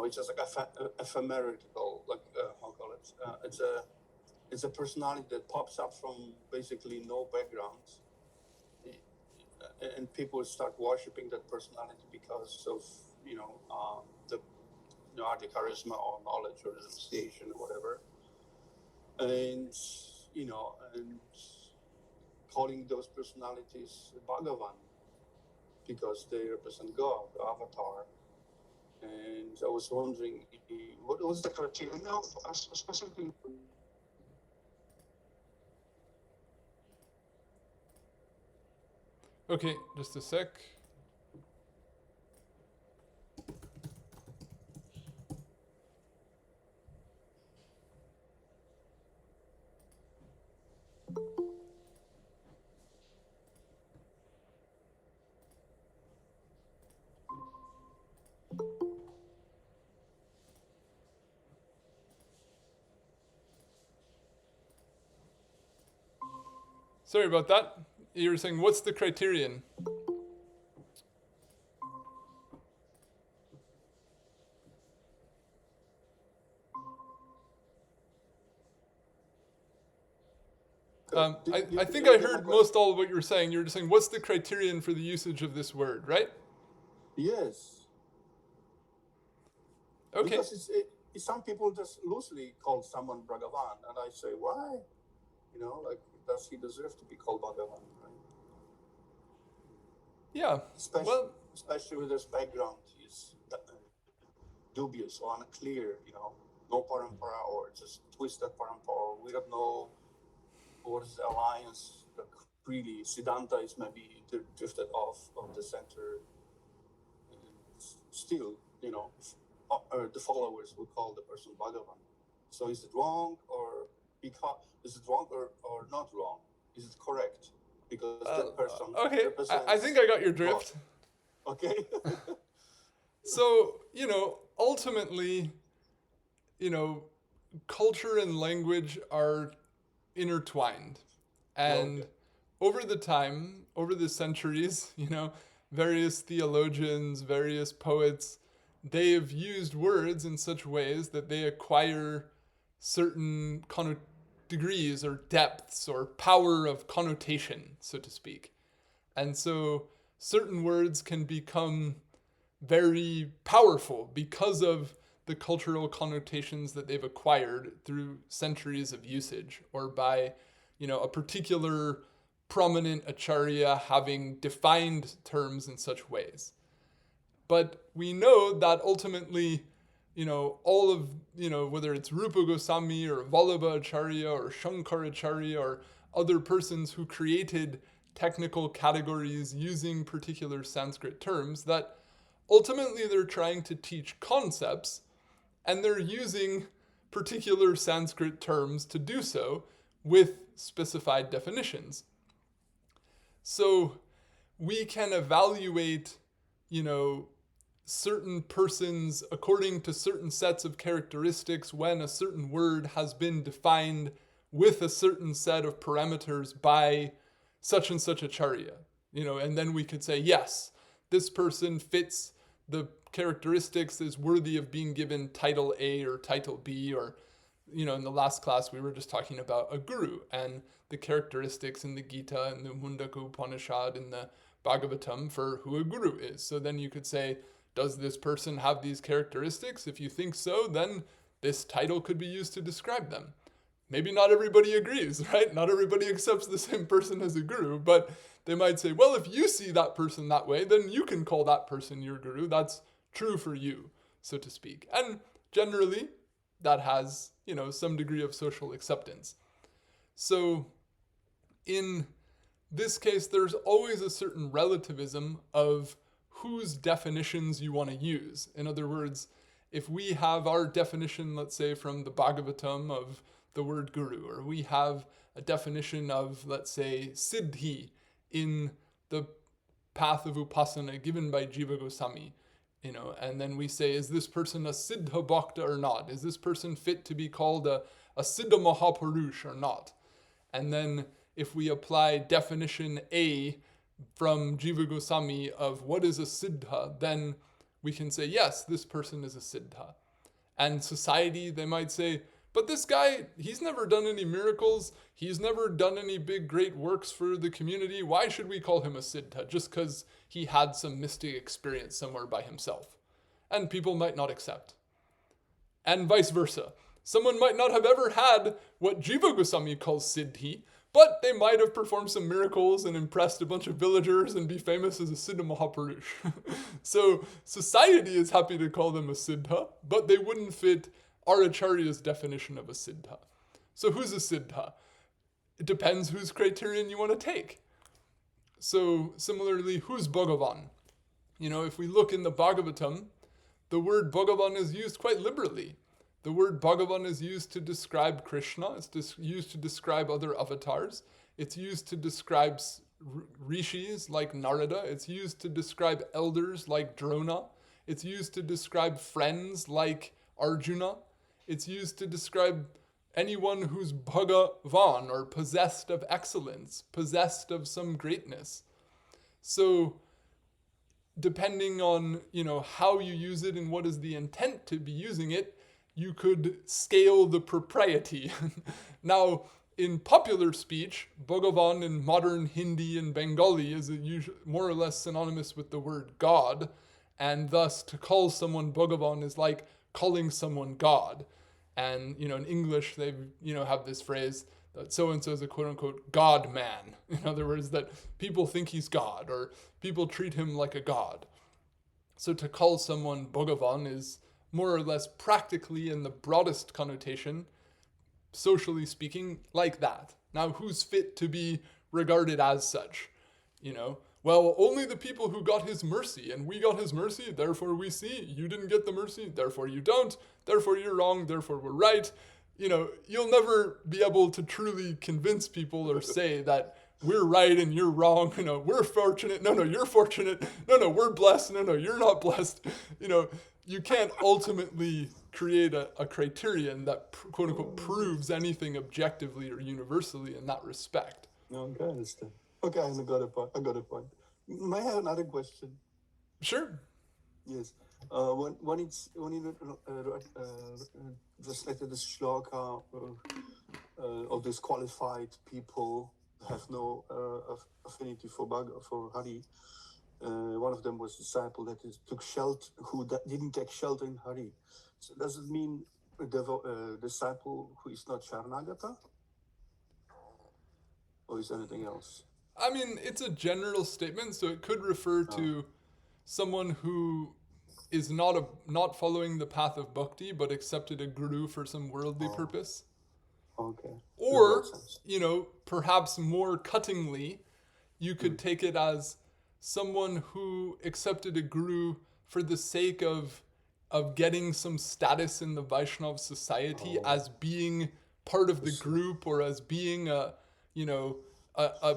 It's just like ephemeral, like how call it? It's a personality that pops up from basically no background, and people start worshiping that personality because of the charisma or knowledge or association or whatever, and calling those personalities Bhagavan because they represent God, the avatar. And I was wondering, what was the criteria? Specifically. Okay, just a sec. Sorry about that. You were saying, what's the criterion? I think I heard most all of what you were saying. You were just saying, what's the criterion for the usage of this word, right? Yes. Okay. Because some people just loosely call someone Bhagavan, and I say, why? Like, does he deserve to be called Bhagavan, right? Yeah. Especially with his background, he's dubious or unclear, no parampara or just twisted parampara. We don't know what is the alliance. Really, Siddhanta is maybe drifted off of the center. Still, the followers will call the person Bhagavan. So is it wrong or not wrong? Is it correct? Because that person represents... I think I got your drift. God. Okay. So, ultimately, culture and language are intertwined. And over the centuries, various theologians, various poets, they have used words in such ways that they acquire certain degrees or depths or power of connotation, so to speak. And so certain words can become very powerful because of the cultural connotations that they've acquired through centuries of usage, or by, a particular prominent acharya having defined terms in such ways. But we know that ultimately, all of, whether it's Rupa Goswami or Vallabha Acharya or Shankaracharya or other persons who created technical categories using particular Sanskrit terms, that ultimately they're trying to teach concepts, and they're using particular Sanskrit terms to do so with specified definitions. So we can evaluate, certain persons according to certain sets of characteristics when a certain word has been defined with a certain set of parameters by such and such acharya, and then we could say, yes, this person fits the characteristics, is worthy of being given title A or title B, or, in the last class we were just talking about a guru and the characteristics in the Gita and the Mundaka Upanishad and the Bhagavatam for who a guru is. So then you could say, does this person have these characteristics? If you think so, then this title could be used to describe them. Maybe not everybody agrees, right? Not everybody accepts the same person as a guru, but they might say, well, if you see that person that way, then you can call that person your guru. That's true for you, so to speak. And generally, that has, some degree of social acceptance. So in this case, there's always a certain relativism of whose definitions you want to use. In other words, if we have our definition, let's say, from the Bhagavatam of the word guru, or we have a definition of, let's say, siddhi in the path of upasana given by Jiva Gosvami, and then we say, is this person a siddha bhakta or not? Is this person fit to be called a siddha mahapurush or not? And then if we apply definition A from Jiva Goswami of what is a siddha, then we can say, yes, this person is a siddha. And society, they might say, but this guy, he's never done any miracles. He's never done any big, great works for the community. Why should we call him a siddha? Just because he had some mystic experience somewhere by himself. And people might not accept. And vice versa. Someone might not have ever had what Jiva Goswami calls siddhi, but they might have performed some miracles and impressed a bunch of villagers and be famous as a siddha mahapurush. So society is happy to call them a siddha, but they wouldn't fit our acharya's definition of a siddha. So who's a siddha? It depends whose criterion you want to take. So similarly, who's Bhagavan? If we look in the Bhagavatam, the word Bhagavan is used quite liberally. The word Bhagavan is used to describe Krishna. It's used to describe other avatars. It's used to describe rishis like Narada. It's used to describe elders like Drona. It's used to describe friends like Arjuna. It's used to describe anyone who's Bhagavan, or possessed of excellence, possessed of some greatness. So depending on, how you use it and what is the intent to be using it, you could scale the propriety. Now, in popular speech, Bhagavan in modern Hindi and Bengali is more or less synonymous with the word God, and thus to call someone Bhagavan is like calling someone God. And, in English, they, have this phrase that so-and-so is a quote-unquote God man. In other words, that people think he's God, or people treat him like a god. So to call someone Bhagavan is more or less practically, in the broadest connotation, socially speaking, like that. Now, who's fit to be regarded as such? Well, only the people who got his mercy, and we got his mercy, therefore we see. You didn't get the mercy, therefore you don't. Therefore you're wrong, therefore we're right. You'll never be able to truly convince people or say that we're right and you're wrong. We're fortunate. No, you're fortunate. No, we're blessed. No, you're not blessed. You can't ultimately create a criterion that, quote unquote, proves anything objectively or universally in that respect. Okay, I understand. Okay, I got a point. May I have another question? Sure. Yes. When you recited the shloka of disqualified people have no affinity for Hari. One of them was a disciple that took shelter, didn't take shelter in Hari. So does it mean a disciple who is not Sharanagata? Or is anything else? I mean, it's a general statement, so it could refer to someone who is not following the path of bhakti, but accepted a guru for some worldly purpose. Okay. Or, perhaps more cuttingly, you could take it as someone who accepted a guru for the sake of getting some status in the Vaishnav society as being part of the group, or as being a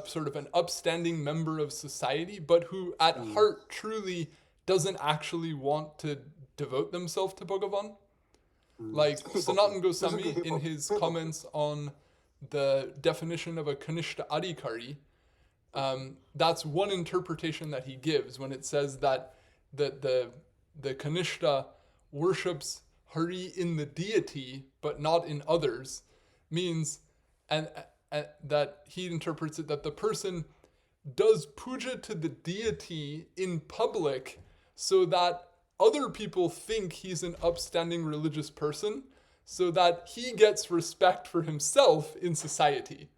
sort of an upstanding member of society, but who at heart truly doesn't actually want to devote themselves to Bhagavan. Like Sanatana Gosvami, in his comments on the definition of a Kanishta Adhikari, that's one interpretation that he gives when it says that the Kanishta worships Hari in the deity, but not in others, means, and that he interprets it that the person does puja to the deity in public so that other people think he's an upstanding religious person, so that he gets respect for himself in society.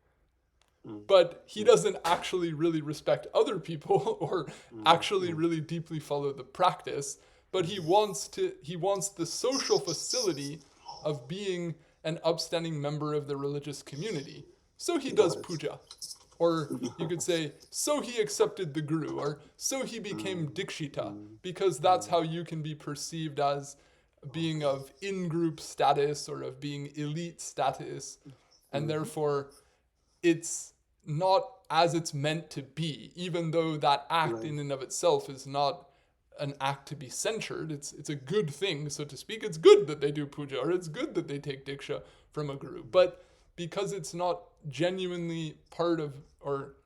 But he doesn't actually really respect other people or actually really deeply follow the practice, but he wants the social facility of being an upstanding member of the religious community. So he does puja. Or you could say, so he accepted the guru, or so he became dikshita, because that's how you can be perceived as being of in-group status or of being elite status. And therefore, it's not as it's meant to be, even though that act in and of itself is not an act to be censured. It's a good thing, so to speak. It's good that they do puja, or it's good that they take diksha from a guru. But because it's not genuinely part of, or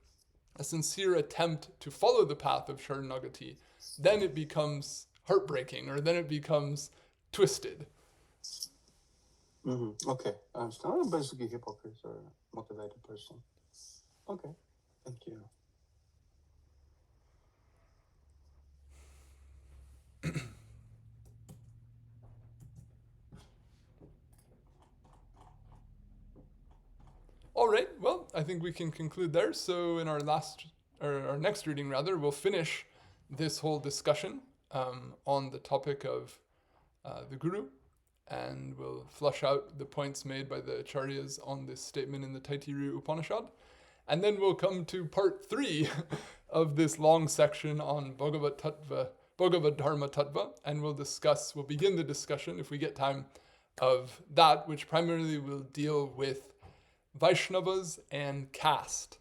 a sincere attempt to follow the path of Sharanagati, then it becomes heartbreaking, or then it becomes twisted. Okay, I understand. I'm basically hypocrite or motivated person. Okay, thank you. All right, well, I think we can conclude there. So in our next reading, we'll finish this whole discussion on the topic of the Guru, and we'll flush out the points made by the Acharyas on this statement in the Taittiriya Upanishad. And then we'll come to part 3 of this long section on Bhagavad-dharma-tattva, and we'll begin the discussion, if we get time, of that, which primarily will deal with Vaishnavas and caste,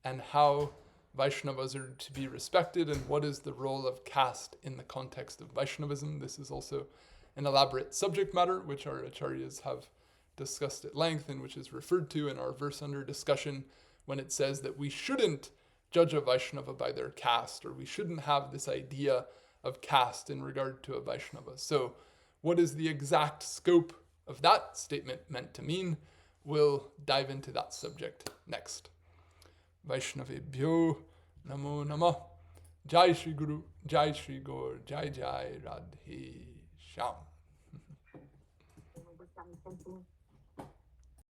and how Vaishnavas are to be respected, and what is the role of caste in the context of Vaishnavism. This is also an elaborate subject matter, which our acharyas have discussed at length, and which is referred to in our verse under discussion when it says that we shouldn't judge a Vaishnava by their caste, or we shouldn't have this idea of caste in regard to a Vaishnava. So what is the exact scope of that statement meant to mean? we'll dive into that subject next. Vaishnavebhyo Namo Namah. Jai Shri Guru, Jai Shri Gaur, Jai Jai Radhe Shyam.